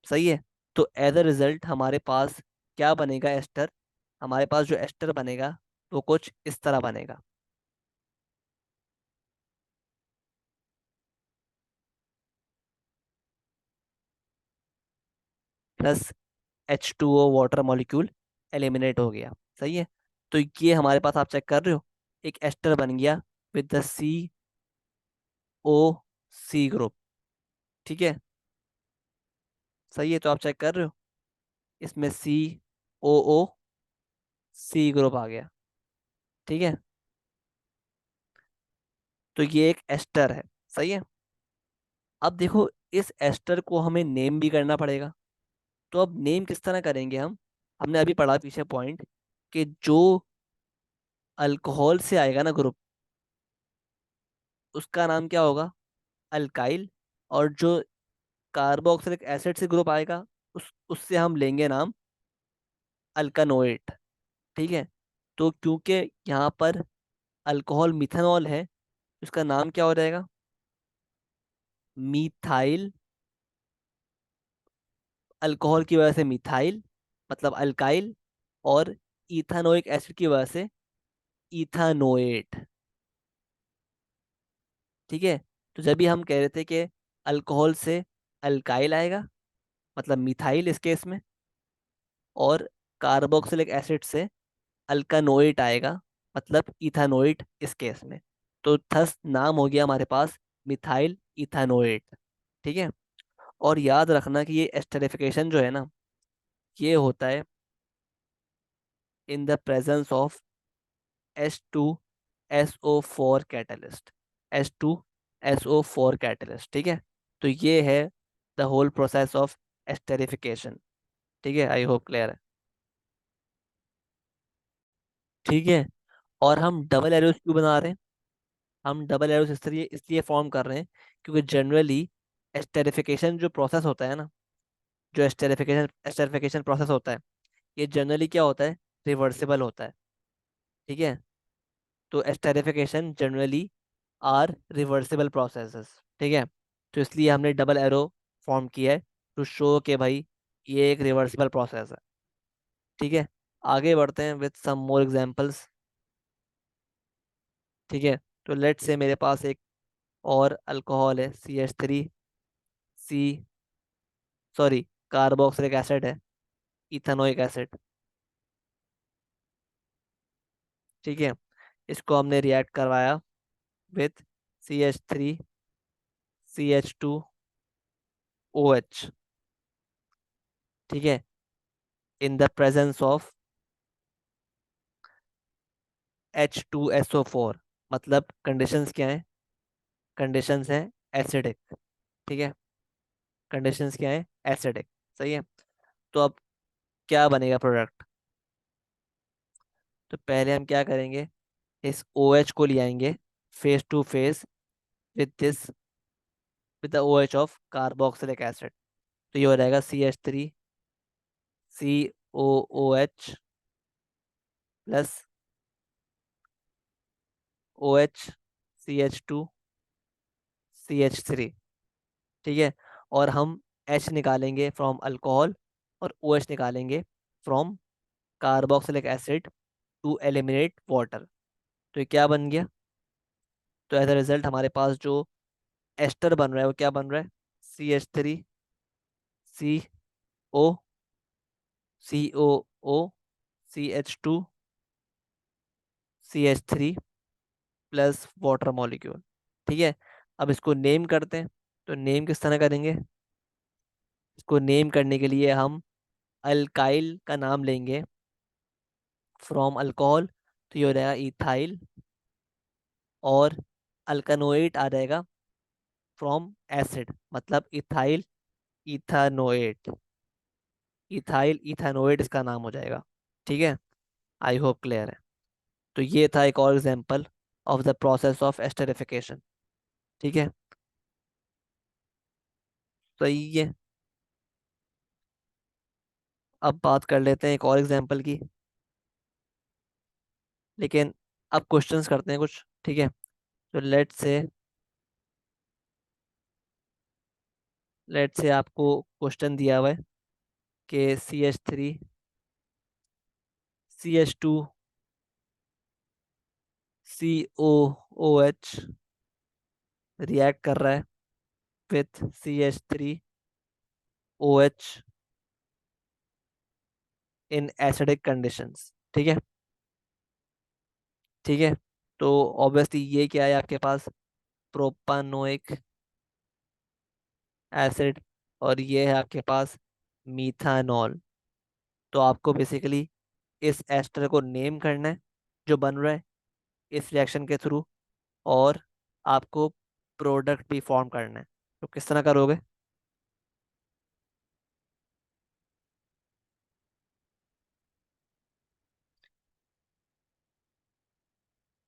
सही है। तो एज अ रिजल्ट हमारे पास क्या बनेगा, एस्टर। हमारे पास जो एस्टर बनेगा वो कुछ इस तरह बनेगा। Plus H2O water molecule eliminate हो गया। सही है। तो ये हमारे पास आप चेक कर रहे हो, एक एस्टर बन गया विद द COC ग्रुप। ठीक है, सही है। तो आप चेक कर रहे हो, इसमें COOC ग्रुप आ गया। ठीक है, तो ये एक एस्टर है। सही है। अब देखो, इस एस्टर को हमें नेम भी करना पड़ेगा। तो अब नेम किस तरह करेंगे हम, हमने अभी पढ़ा पीछे पॉइंट कि जो अल्कोहल से आएगा ना ग्रुप, उसका नाम क्या होगा, अल्काइल। और जो कार्बोक्सिलिक एसिड से ग्रुप आएगा, उससे हम लेंगे नाम अल्कानोएट। ठीक है, तो क्योंकि यहाँ पर अल्कोहल मिथानॉल है, उसका नाम क्या हो जाएगा, मीथाइल। अल्कोहल की वजह से मिथाइल, मतलब अल्काइल। और इथानोइक एसिड की वजह से इथानोएट। ठीक है, तो जब भी हम कह रहे थे कि अल्कोहल से अल्काइल आएगा, मतलब मिथाइल इस केस में, और कार्बोक्सिलिक एसिड से अल्कानोइट आएगा, मतलब इथानोइट इस केस में। तो थस नाम हो गया हमारे पास मिथाइल इथानोइट। ठीक है, और याद रखना कि ये एस्टरिफिकेशन जो है ना, ये होता है in the presence of H2SO4 catalyst, H2SO4 catalyst. ठीक है, तो ये है the whole process of esterification. ठीक है, आई होप क्लियर है। ठीक है। और हम डबल एरोस क्यों बना रहे हैं? हम डबल एरोस इसलिए इसलिए फॉर्म कर रहे हैं क्योंकि जनरली एस्टेरिफिकेशन जो प्रोसेस होता है ना, जो एस्टेरिफिकेशन प्रोसेस होता है, ये जनरली क्या होता है, रिवर्सिबल होता है। ठीक है। तो esterification generally are reversible processes. ठीक है। तो इसलिए हमने डबल एरो फॉर्म किया है टू शो कि भाई ये एक रिवर्सिबल प्रोसेस है। ठीक है। आगे बढ़ते हैं विद सम मोर एग्जांपल्स। ठीक है। तो लेट्स से मेरे पास एक और अल्कोहल है, CH3, सॉरी, कार्बोक्सिलिक एसिड है, इथेनोइक एसिड। ठीक है। इसको हमने रिएक्ट करवाया विथ CH3, CH2OH। ठीक है। In the presence of H2SO4। मतलब कंडीशंस क्या है? कंडीशंस है एसिडिक। ठीक है। कंडीशंस क्या है? एसिडिक। सही है। तो अब क्या बनेगा प्रोडक्ट? तो पहले हम क्या करेंगे, इस OH को ले आएंगे face to face with this, with the OH of carboxylic acid. तो ये हो जाएगा CH3COOH प्लस OH CH2CH3। ठीक है। और हम H निकालेंगे फ्रॉम अल्कोहल और OH निकालेंगे from carboxylic acid to eliminate water. तो ये क्या बन गया? तो एज अ रिजल्ट हमारे पास जो एस्टर बन रहा है वो क्या बन रहा है? CH3COO CH2CH3 plus water molecule. ठीक है। अब इसको नेम करते हैं। तो नेम किस तरह करेंगे? इसको नेम करने के लिए हम अल्काइल का नाम लेंगे फ्रॉम अल्कोहल। तो ये हो जाएगा इथाइल। और अल्कानोएट आ जाएगा फ्रॉम एसिड, मतलब इथाइल इथानोएट। इथाइल इथानोएट इसका नाम हो जाएगा। ठीक है। आई होप क्लियर है। तो ये था एक और example of the process of esterification. ठीक है। सही है। अब बात कर लेते हैं एक और एग्जांपल की, लेकिन अब क्वेश्चंस करते हैं कुछ। ठीक है। तो लेट से आपको क्वेश्चन दिया हुआ है कि CH3CH2COOH रिएक्ट कर रहा है with CH3OH in acidic conditions. ठीक है। ठीक है। तो ऑब्वियसली ये क्या है आपके पास? Propanoic acid. और ये है आपके पास मीथानॉल। तो आपको बेसिकली इस एस्टर को नेम करना है जो बन रहा है इस रिएक्शन के थ्रू, और आपको प्रोडक्ट भी फॉर्म करना है। तो किस तरह करोगे?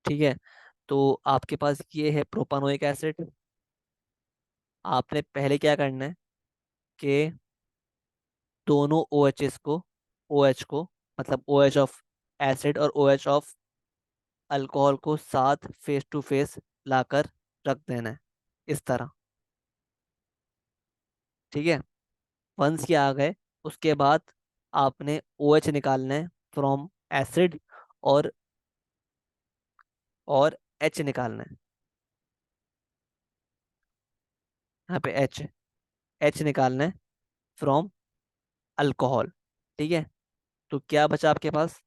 ठीक है। तो आपके पास ये है प्रोपानोइक एसिड। आपने पहले क्या करना है कि दोनों OHs को, OH को, मतलब OH ऑफ एसिड और OH ऑफ अल्कोहल को साथ फेस टू फेस लाकर रख देना है इस तरह। ठीक है। वंस ये आ गए, उसके बाद आपने OH निकालना है फ्रॉम एसिड, और H निकालना है। यहाँ पे H निकालना है फ्रॉम अल्कोहल। ठीक है। तो क्या बचा आपके पास?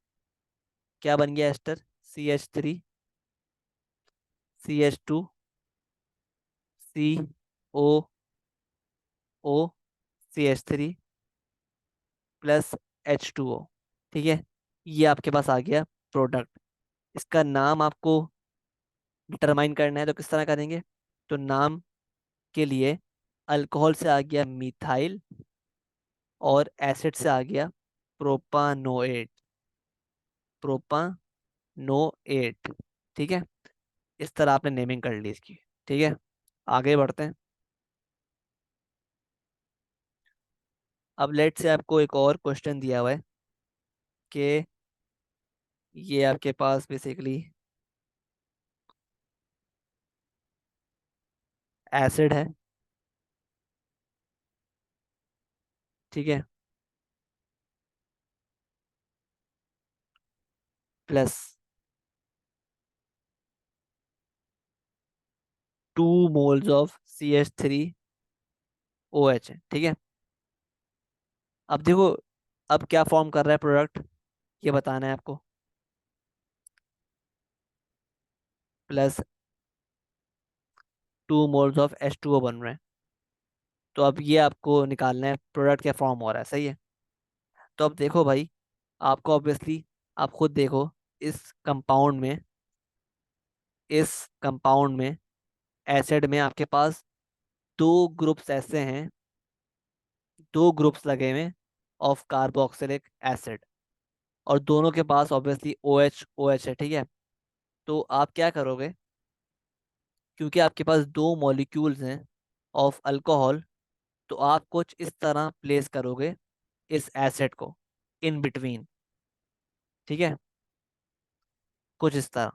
क्या बन गया एस्टर? CH3CH2COO plus H2O। ठीक है। ये आपके पास आ गया प्रोडक्ट। इसका नाम आपको डिटरमाइन करना है, तो किस तरह करेंगे? तो नाम के लिए अल्कोहल से आ गया मिथाइल, और एसिड से आ गया प्रोपानोएट। प्रोपानोएट। ठीक है। इस तरह आपने नेमिंग कर ली इसकी। ठीक है, आगे बढ़ते हैं। अब लेट से आपको एक और क्वेश्चन दिया हुआ है कि ये आपके पास बेसिकली एसिड है। ठीक है। प्लस 2 मोल्स ऑफ CH3OH है। ठीक है। अब देखो, अब क्या फॉर्म कर रहा है प्रोडक्ट, ये बताना है आपको। प्लस 2 मोल्स ऑफ H2O बन रहे हैं। तो अब ये आपको निकालना है प्रोडक्ट क्या फॉर्म हो रहा है। सही है। तो अब देखो भाई, आपको ऑब्वियसली, आप खुद देखो, इस कंपाउंड में इस कंपाउंड में एसिड में आपके पास दो ग्रुप्स ऐसे हैं, दो ग्रुप्स लगे हुए ऑफ कार्बोक्सिलिक एसिड, और दोनों के पास ऑब्वियसली OH OH है। ठीक है। तो आप क्या करोगे, क्योंकि आपके पास दो मॉलिक्यूल्स हैं ऑफ अल्कोहल, तो आप कुछ इस तरह प्लेस करोगे इस एसिड को इन बिटवीन। ठीक है, कुछ इस तरह।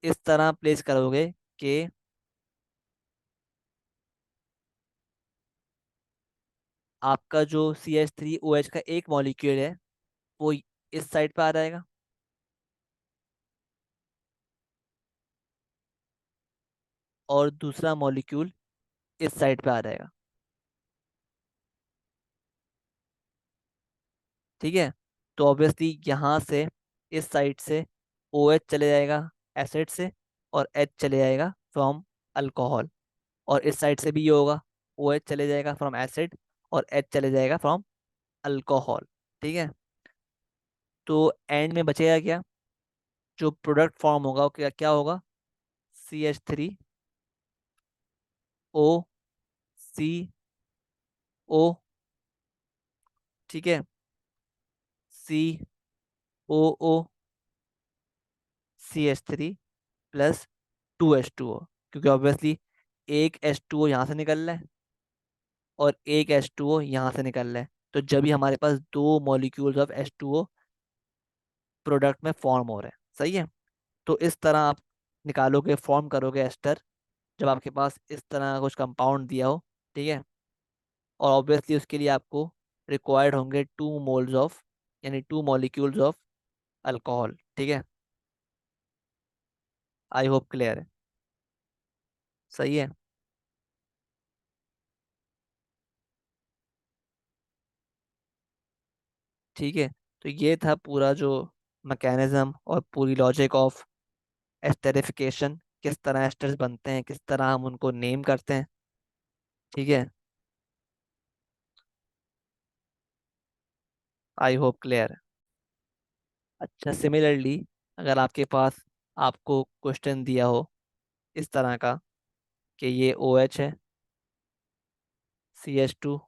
इस तरह प्लेस करोगे कि आपका जो CH3OH का एक मॉलिक्यूल है वो इस साइड पे आ जाएगा, और दूसरा मॉलिक्यूल इस साइड पे आ जाएगा। ठीक है। तो ऑब्वियसली यहाँ से, इस साइड से OH चले जाएगा एसिड से, और H चले जाएगा फ्रॉम अल्कोहल। और इस साइड से भी ये होगा, OH चले जाएगा फ्रॉम एसिड, और H चले जाएगा फ्रॉम अल्कोहल। ठीक है। तो एंड में बचेगा क्या, जो प्रोडक्ट फॉर्म होगा वो क्या क्या होगा, CH3O, ठीक है, COO, CH3 प्लस 2H2O, क्योंकि ऑब्वियसली एक H2O यहाँ से निकल रहा है और एक H2O यहाँ से निकल रहा है। तो जब भी हमारे पास दो मॉलिक्यूल्स ऑफ H2O प्रोडक्ट में फॉर्म हो रहे हैं। सही है। तो इस तरह आप निकालोगे, फॉर्म करोगे एस्टर, जब आपके पास इस तरह का कुछ कंपाउंड दिया हो। ठीक है। और ऑब्वियसली उसके लिए आपको रिक्वायर्ड होंगे 2 मोल्स ऑफ, यानी 2 मॉलिक्यूल्स ऑफ अल्कोहल। ठीक है। आई होप क्लियर है। सही है। ठीक है। तो ये था पूरा जो मैकेनिज्म और पूरी लॉजिक ऑफ एस्टरिफिकेशन, किस तरह एस्टर्स बनते हैं, किस तरह हम उनको नेम करते हैं। ठीक है। आई होप क्लियर है। अच्छा, सिमिलरली अगर आपके पास, आपको क्वेश्चन दिया हो इस तरह का कि ये OH है, CH2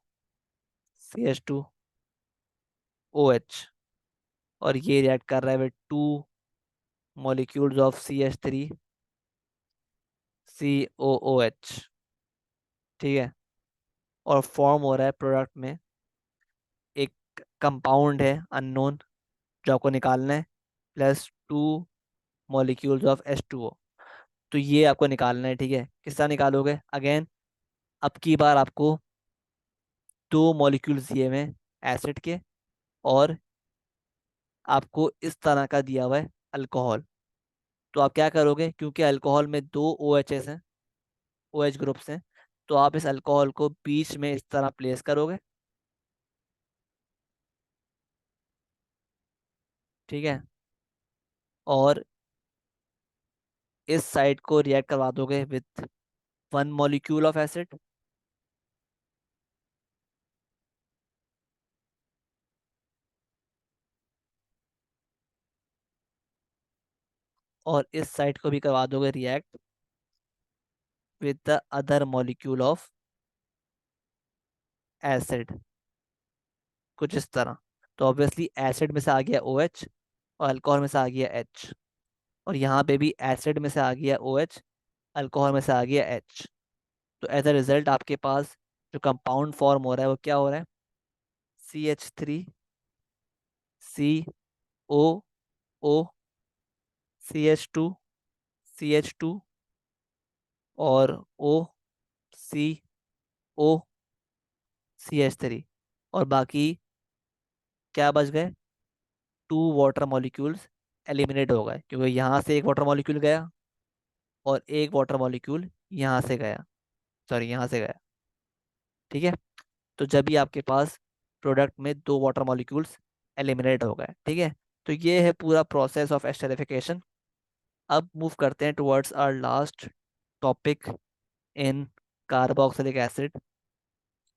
और ये रिएक्ट कर रहा है विद 2 मॉलिक्यूल्स ऑफ CH3COOH। ठीक है। और फॉर्म हो रहा है प्रोडक्ट में एक कंपाउंड है अननोन, जो आपको निकालना है, +2 मॉलिक्यूल्स ऑफ H2O। तो ये आपको निकालना है। ठीक है, किस तरह निकालोगे, अगेन अब की बार आपको दो मॉलिक्यूल्स दिए हुए हैं एसिड के, और आपको इस तरह का दिया हुआ है अल्कोहल। तो आप क्या करोगे, क्योंकि अल्कोहल में दो OHs हैं, OH ग्रुप्स हैं, तो आप इस अल्कोहल को बीच में इस तरह प्लेस करोगे। ठीक है। और इस साइड को रिएक्ट करवा दोगे विथ 1 मॉलिक्यूल ऑफ एसिड, और इस साइड को भी करवा दोगे react with the other molecule of acid, कुछ इस तरह। तो ऑब्वियसली एसिड में से आ गया OH, और अल्कोहल में से आ गया H, और यहाँ पे भी एसिड में से आ गया OH, अल्कोहल में से आ गया H। तो एज अ रिजल्ट आपके पास जो कंपाउंड फॉर्म हो रहा है वो क्या हो रहा है? CH3COO, CH2, और OCO, CH3, और बाकी क्या बच गए? 2 वाटर मॉलिक्यूल्स एलिमिनेट हो गए, क्योंकि यहाँ से एक वाटर मॉलिक्यूल गया और एक वाटर मॉलिक्यूल यहाँ से गया, सॉरी यहाँ से गया। ठीक है, तो जब भी आपके पास प्रोडक्ट में 2 वाटर मॉलिक्यूल्स एलिमिनेट हो गए। ठीक है, तो ये है पूरा प्रोसेस ऑफ एस्टरिफिकेशन। अब मूव करते हैं towards our last topic in carboxylic acid,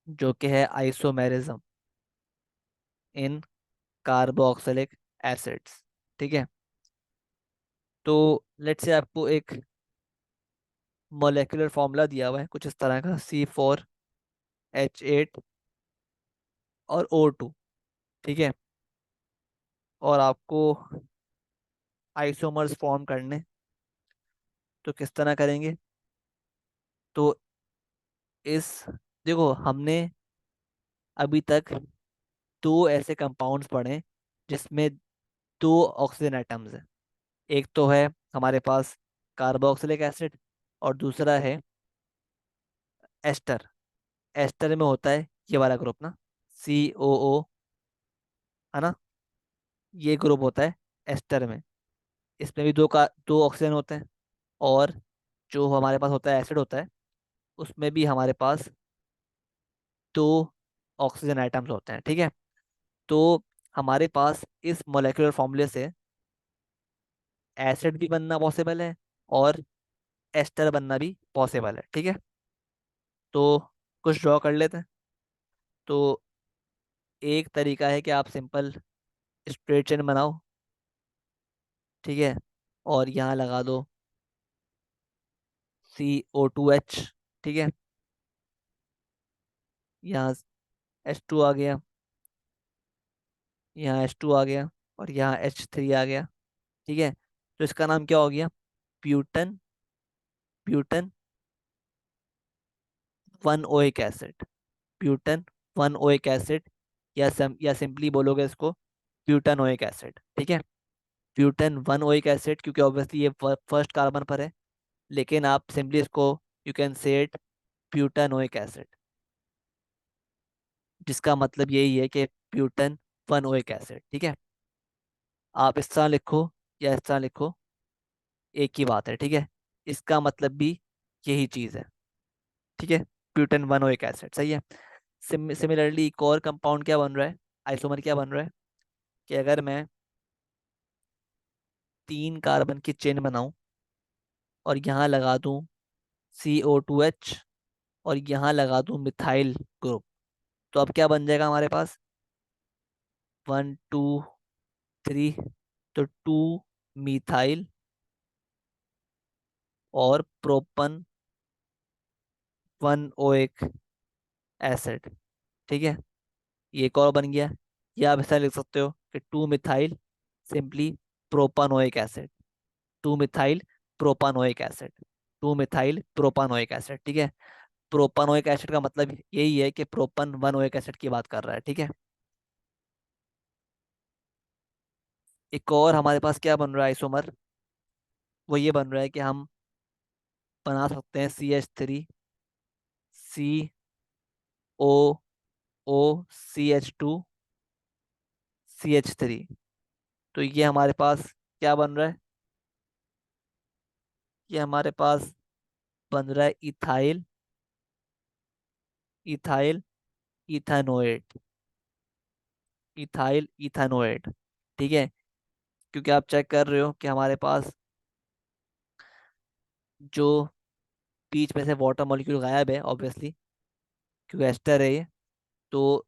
जो कि है आइसोमेरिज्म इन कार्बोक्सिलिक एसिड्स। ठीक है, तो लेट्स से आपको एक मोलेकुलर फॉर्मूला दिया हुआ है कुछ इस तरह का, C4H8 और O2। ठीक है, और आपको आइसोमर्स फॉर्म करने, तो किस तरह करेंगे? तो इस, देखो हमने अभी तक 2 ऐसे कंपाउंड्स पढ़े जिसमें 2 ऑक्सीजन एटम्स हैं। एक तो है हमारे पास कार्बोक्सिलिक एसिड, और दूसरा है एस्टर। एस्टर में होता है ये वाला ग्रुप ना, COO, है ना, ये ग्रुप होता है एस्टर में। इसमें भी 2 ऑक्सीजन होते हैं, और जो हमारे पास होता है एसिड होता है, उसमें भी हमारे पास 2 ऑक्सीजन आइटम्स होते हैं। ठीक है, तो हमारे पास इस मोलेकुलर फॉर्मूले से एसिड भी बनना पॉसिबल है और एस्टर बनना भी पॉसिबल है। ठीक है, तो कुछ ड्रॉ कर लेते हैं। तो एक तरीका है कि आप सिंपल स्ट्रेट चेन बनाओ। ठीक है, और यहाँ लगा दो CO2H। ठीक है, यहाँ H2 आ गया, यहाँ H2 आ गया, और यहाँ H3 आ गया। ठीक है, तो इसका नाम क्या हो गया? Butane, butane 1 oic acid, butane 1 oic acid, या सिंपली बोलोगे इसको ब्यूटानोइक एसिड। ठीक है, ब्यूटन 1 ओइक एसिड, क्योंकि ऑब्वियसली ये फर्स्ट कार्बन पर है, लेकिन आप सिंपली इसको you can say it butanoic acid, जिसका मतलब यही है कि ब्यूटन 1 ओइक एसिड। ठीक है, आप इस तरह लिखो या इस तरह लिखो, एक ही बात है। ठीक है, इसका मतलब भी यही चीज़ है। ठीक है, ब्यूटन 1 ओइक एसिड सही है। सिमिलरली एक और कंपाउंड क्या बन रहा है, आइसोमर क्या बन रहा है, कि अगर मैं 3 कार्बन की चेन बनाऊं और यहाँ लगा दूं CO2H, और यहाँ लगा दूं मिथाइल ग्रुप, तो अब क्या बन जाएगा हमारे पास? 1 2 3, तो 2 मिथाइल और प्रोपन 1 ओइक एसिड। ठीक है, ये एक और बन गया। या आप ऐसा लिख सकते हो कि 2 methyl simply propanoic acid, 2 methyl propanoic acid, 2 methyl propanoic acid. ठीक है, प्रोपानोइक एसिड का मतलब यही है कि प्रोपन 1 ओइक एसिड की बात कर रहा है। ठीक है, एक और हमारे पास क्या बन रहा है आइसोमर, वो ये बन रहा है कि हम बना सकते हैं CH3COO CH2CH3। तो ये हमारे पास क्या बन रहा है? ये हमारे पास बन रहा है इथाइल, इथाइल इथानोएट, इथाइल इथानोएट। ठीक है, क्योंकि आप चेक कर रहे हो कि हमारे पास जो बीच में से वाटर मॉलिक्यूल गायब है ऑब्वियसली, क्योंकि एस्टर है ये। तो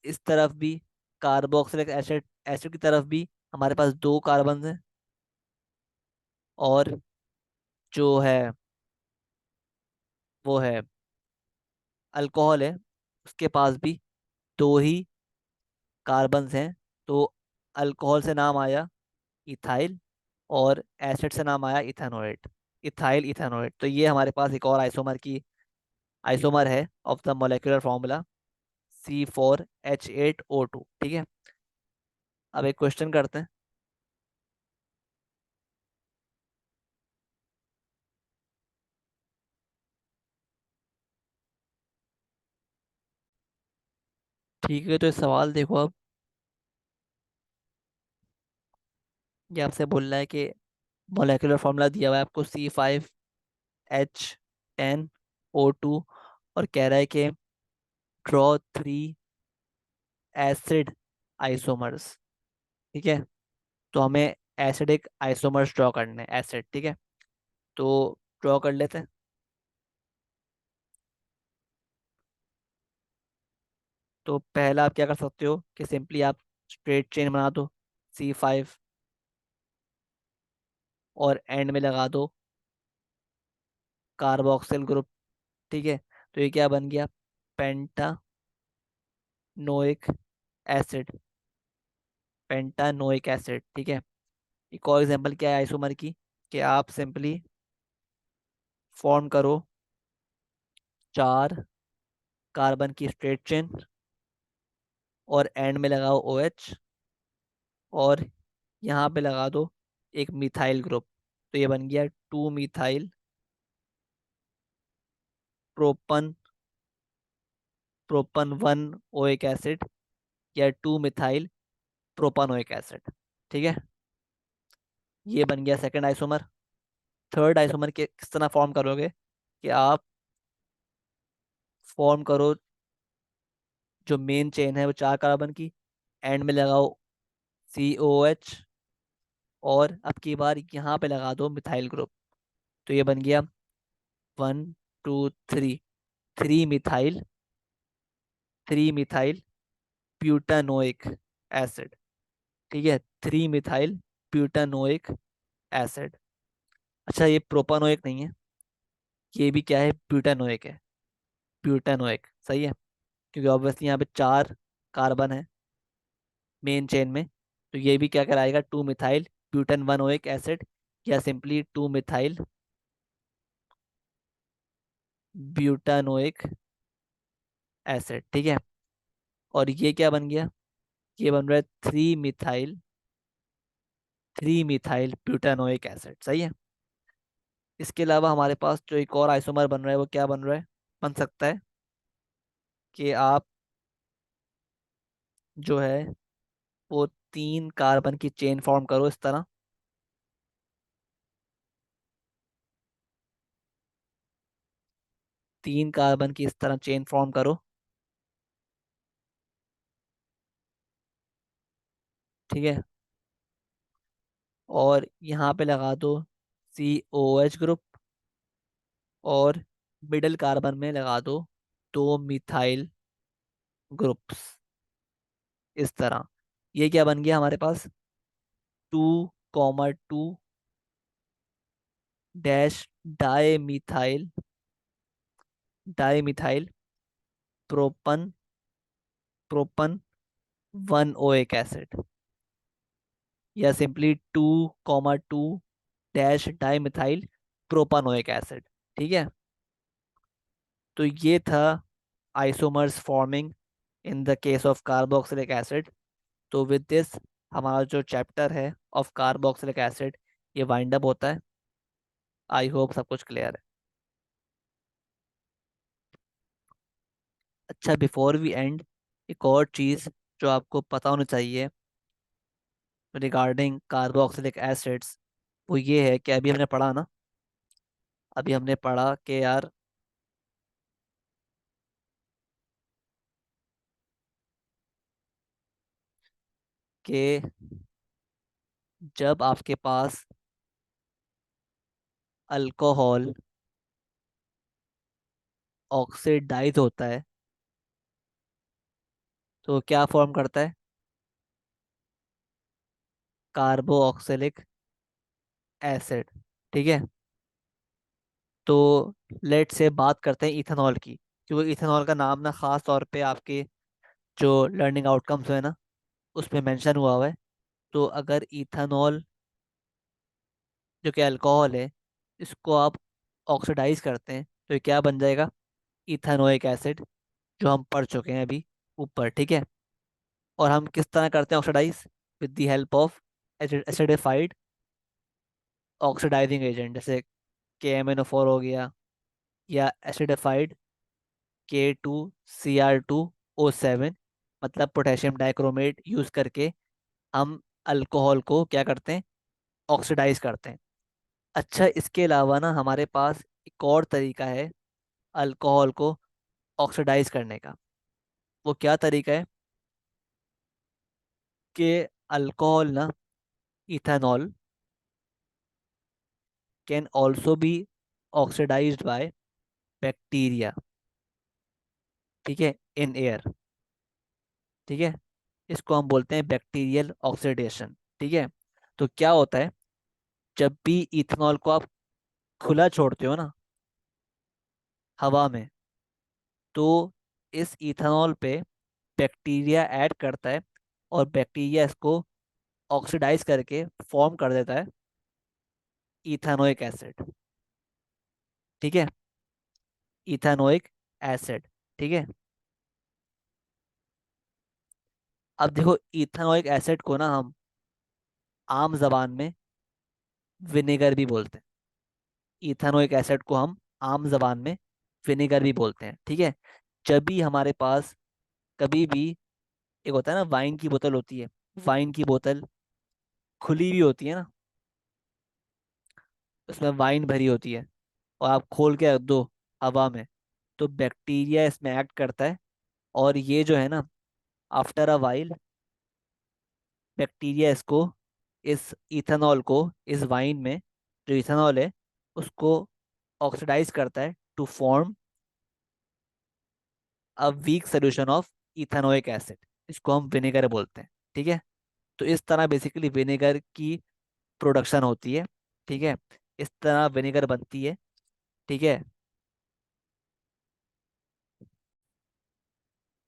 इस तरफ भी कार्बोक्सिलिक एसिड एसिड की तरफ भी हमारे पास 2 कार्बन हैं, और जो है वो है अल्कोहल है, उसके पास भी दो ही कार्बन्स हैं। तो अल्कोहल से नाम आया इथाइल, और एसिड से नाम आया इथेनोएट, इथाइल इथेनोएट। तो ये हमारे पास एक और आइसोमर है of the molecular formula C4H8O2। ठीक है, अब एक क्वेश्चन करते हैं। ठीक है, तो इस सवाल देखो अब। ये आपसे बोल रहा है कि मोलेकुलर फॉर्मूला दिया हुआ है आपको C5H10O2, और कह रहा है कि ड्रॉ 3 एसिड आइसोमर्स। ठीक है, तो हमें एसिडिक आइसोमर्स ड्रॉ करने हैं, एसिड। ठीक है, तो ड्रॉ कर लेते हैं। तो पहला आप क्या कर सकते हो कि सिंपली आप स्ट्रेट चेन बना दो, C5, और एंड में लगा दो कार्बोक्सिल ग्रुप। ठीक है, तो ये क्या बन गया, पेंटानोइक एसिड, पेंटानोइक एसिड। ठीक है, एक और एग्जांपल क्या है आइसोमर की, कि आप सिंपली फॉर्म करो 4 कार्बन की स्ट्रेट चेन, और एंड में लगाओ OH, और यहाँ पे लगा दो एक मिथाइल ग्रुप। तो ये बन गया 2 methyl propane propane 1 oic acid, या 2 मिथाइल प्रोपानोइक एसिड। ठीक है, ये बन गया सेकंड आइसोमर। थर्ड आइसोमर के किस तरह फॉर्म करोगे, कि आप फॉर्म करो जो मेन चेन है वो 4 कार्बन की, एंड में लगाओ COH, और अब की बार यहाँ पे लगा दो मिथाइल ग्रुप। तो ये बन गया 1 2 3, 3 मिथाइल, 3 मिथाइल ब्यूटानोइक एसिड। ठीक है, 3 मिथाइल ब्यूटानोइक एसिड। अच्छा, ये प्रोपानोइक नहीं है, ये भी क्या है, ब्यूटानोइक है। ब्यूटानोइक सही है, क्योंकि ऑब्वियसली यहाँ पे 4 कार्बन है मेन चेन में। तो ये भी क्या कराएगा, 2 मिथाइल ब्यूटान 1 ओइक एसिड, या सिंपली 2 मिथाइल ब्यूटानोइक एसिड। ठीक है, और ये क्या बन गया, ये बन रहा है 3 मिथाइल ब्यूटानोइक एसिड। सही है। इसके अलावा हमारे पास जो एक और आइसोमर बन रहा है वो क्या बन रहा है, बन सकता है कि आप जो है वो 3 कार्बन की चेन फॉर्म करो इस तरह, 3 कार्बन की इस तरह चेन फॉर्म करो। ठीक है, और यहाँ पे लगा दो COH ग्रुप, और मिडल कार्बन में लगा दो 2 मिथाइल ग्रुप्स इस तरह। ये क्या बन गया हमारे पास, 2,2 di methyl, di methyl propane propane 1 oic acid, या simply 2,2 di methyl propanoic acid. ठीक है, तो ये था isomers forming in the case of carboxylic acid. तो विद दिस हमारा जो चैप्टर है ऑफ कार्बोक्सिलिक एसिड ये वाइंड अप होता है। आई होप सब कुछ क्लियर है। अच्छा, बिफोर वी एंड, एक और चीज़ जो आपको पता होनी चाहिए रिगार्डिंग कार्बोक्सिलिक एसिड्स, वो ये है कि अभी हमने पढ़ा ना, अभी हमने पढ़ा कि यार, कि जब आपके पास अल्कोहल ऑक्सीडाइज होता है तो क्या फॉर्म करता है, कार्बो ऑक्सिलिक एसिड। ठीक है, तो लेट से बात करते हैं इथेनॉल की, क्योंकि इथेनॉल का नाम ना खास तौर पे आपके जो लर्निंग आउटकम्स है ना उसमें मेंशन हुआ हुआ है। तो अगर इथेनॉल जो कि अल्कोहल है, इसको आप ऑक्सीडाइज करते हैं तो ये क्या बन जाएगा? इथेनोइक एसिड, जो हम पढ़ चुके हैं अभी ऊपर, ठीक है। और हम किस तरह करते हैं oxidise? With the help of acidified oxidising agent, जैसे KMnO4 हो गया, या एसिडिफाइड K2Cr2O7, मतलब पोटेशियम डाइक्रोमेट यूज करके हम अल्कोहल को क्या करते हैं? ऑक्सीडाइज करते हैं। अच्छा, इसके अलावा ना हमारे पास एक और तरीका है अल्कोहल को ऑक्सीडाइज करने का। वो क्या तरीका है? कि अल्कोहल ना, ethanol can also be oxidised by bacteria, ठीक है, इन एयर, ठीक है। इसको हम बोलते हैं बैक्टीरियल ऑक्सीडेशन, ठीक है। तो क्या होता है, जब भी इथेनॉल को आप खुला छोड़ते हो ना हवा में, तो इस इथेनॉल पे बैक्टीरिया ऐड करता है, और बैक्टीरिया इसको ऑक्सीडाइज करके फॉर्म कर देता है इथेनोइक एसिड, ठीक है। इथेनोइक एसिड, ठीक है। अब देखो, इथेनोइक एसिड को ना हम आम जबान में विनेगर भी बोलते हैं। इथेनोइक एसिड को हम आम जबान में विनेगर भी बोलते हैं, ठीक है। जब भी हमारे पास कभी भी, एक होता है ना वाइन की बोतल होती है, वाइन की बोतल खुली हुई होती है ना, उसमें वाइन भरी होती है, और आप खोल के रख दो हवा में, तो बैक्टीरिया इसमें एक्ट करता है, और ये जो है ना, आफ्टर अ वाइल बैक्टीरिया इसको, इस इथेनॉल को, इस वाइन में जो इथेनॉल है उसको ऑक्सीडाइज करता है to form a weak solution of ethanoic acid. इसको हम विनेगर बोलते हैं, ठीक है। तो इस तरह बेसिकली विनेगर की प्रोडक्शन होती है, ठीक है। इस तरह विनेगर बनती है, ठीक है।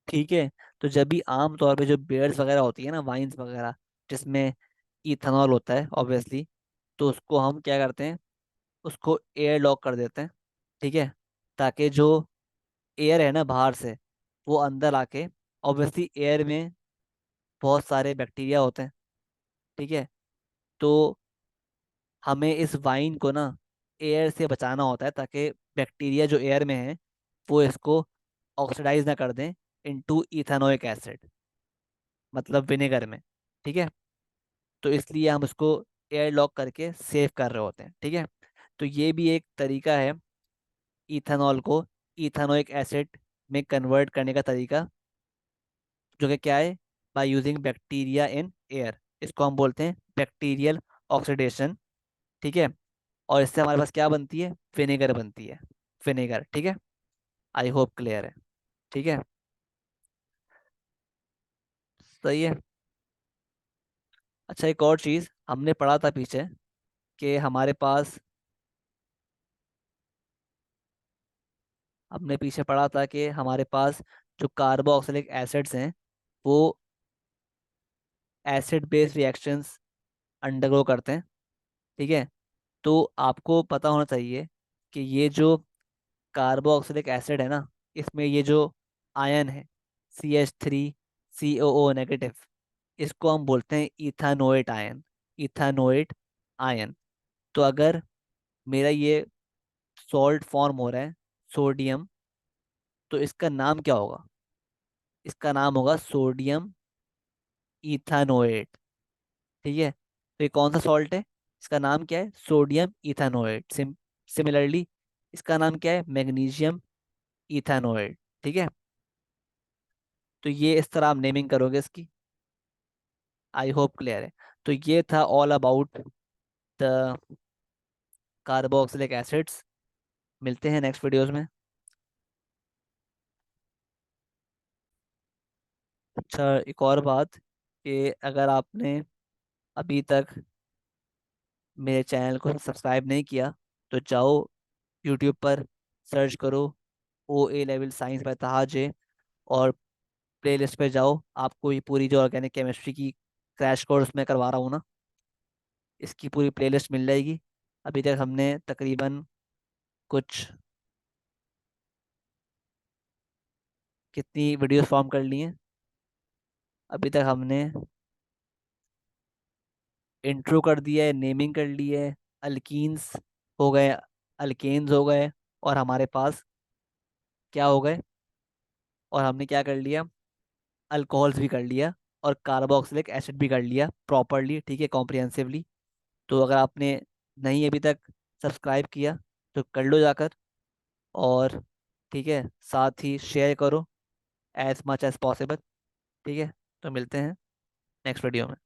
ठीक है। तो जब भी आम तौर पे जो बियर्स वगैरह होती है ना, वाइन्स वगैरह, जिसमें इथेनॉल होता है ऑब्वियसली, तो उसको हम क्या करते हैं, उसको एयर लॉक कर देते हैं, ठीक है। ताकि जो एयर है ना बाहर से, वो अंदर आके, ऑब्वियसली एयर में बहुत सारे बैक्टीरिया होते हैं, ठीक है। तो हमें इस वाइन को ना एयर से बचाना होता है, ताकि बैक्टीरिया जो एयर में है वो इसको ऑक्सीडाइज ना कर दें इनटू इथेनोइक एसिड, मतलब विनेगर में, ठीक है। तो इसलिए हम उसको एयर लॉक करके सेव कर रहे होते हैं, ठीक है। तो ये भी एक तरीका है इथेनॉल को इथेनोइक एसिड में कन्वर्ट करने का तरीका, जो कि क्या है? By using bacteria in air. इसको हम बोलते हैं बैक्टीरियल ऑक्सीडेशन, ठीक है। और इससे हमारे पास क्या बनती है? विनेगर बनती है, विनेगर, ठीक है। आई होप क्लियर है, ठीक है। सही है। अच्छा, एक और चीज़ हमने पढ़ा था पीछे, कि हमारे पास, हमने पीछे पढ़ा था कि हमारे पास जो कार्बोक्सिलिक एसिड्स हैं, वो एसिड बेस रिएक्शंस अंडरगो करते हैं, ठीक है। तो आपको पता होना चाहिए कि ये जो कार्बोक्सिलिक एसिड है ना, इसमें ये जो आयन है, CH3COO नेगेटिव, इसको हम बोलते हैं इथानोएट आयन, इथानोएट आयन। तो अगर मेरा ये सॉल्ट फॉर्म हो रहा है, सोडियम, तो इसका नाम क्या होगा? इसका नाम होगा सोडियम इथानोएट, ठीक है। तो ये कौन सा सॉल्ट है? इसका नाम क्या है? सोडियम इथानोएट। सिमिलरली इसका नाम क्या है? मैग्नीशियम इथानोएट, ठीक है। तो ये इस तरह आप नेमिंग करोगे इसकी। आई होप क्लियर है। तो ये था all about the carboxylic acids. मिलते हैं नेक्स्ट वीडियोस में। अच्छा, एक और बात, कि अगर आपने अभी तक मेरे चैनल को सब्सक्राइब नहीं किया, तो जाओ यूट्यूब पर सर्च करो ओ ए लेवल साइंस बाय ताहा जे, और प्लेलिस्ट पे जाओ। आपको ये पूरी जो ऑर्गेनिक केमिस्ट्री की क्रैश कोर्स में करवा रहा हूँ ना, इसकी पूरी प्लेलिस्ट मिल जाएगी। अभी तक हमने तकरीबन कुछ कितनी वीडियोस फॉर्म कर ली हैं। अभी तक हमने इंट्रो कर दिया है, नेमिंग कर ली है, अल्कीन्स हो गए, अल्केन्स हो गए, और हमारे पास क्या हो गए, और हमने क्या कर लिया, अल्कोहल्स भी कर लिया, और कार्बोक्सिलिक एसिड भी कर लिया प्रॉपरली, ठीक है, कॉम्प्रिहेंसिवली। तो अगर आपने नहीं अभी तक सब्सक्राइब किया तो कर लो जाकर, और ठीक है, साथ ही शेयर करो एज मच एज पॉसिबल। ठीक है, तो मिलते हैं नेक्स्ट वीडियो में।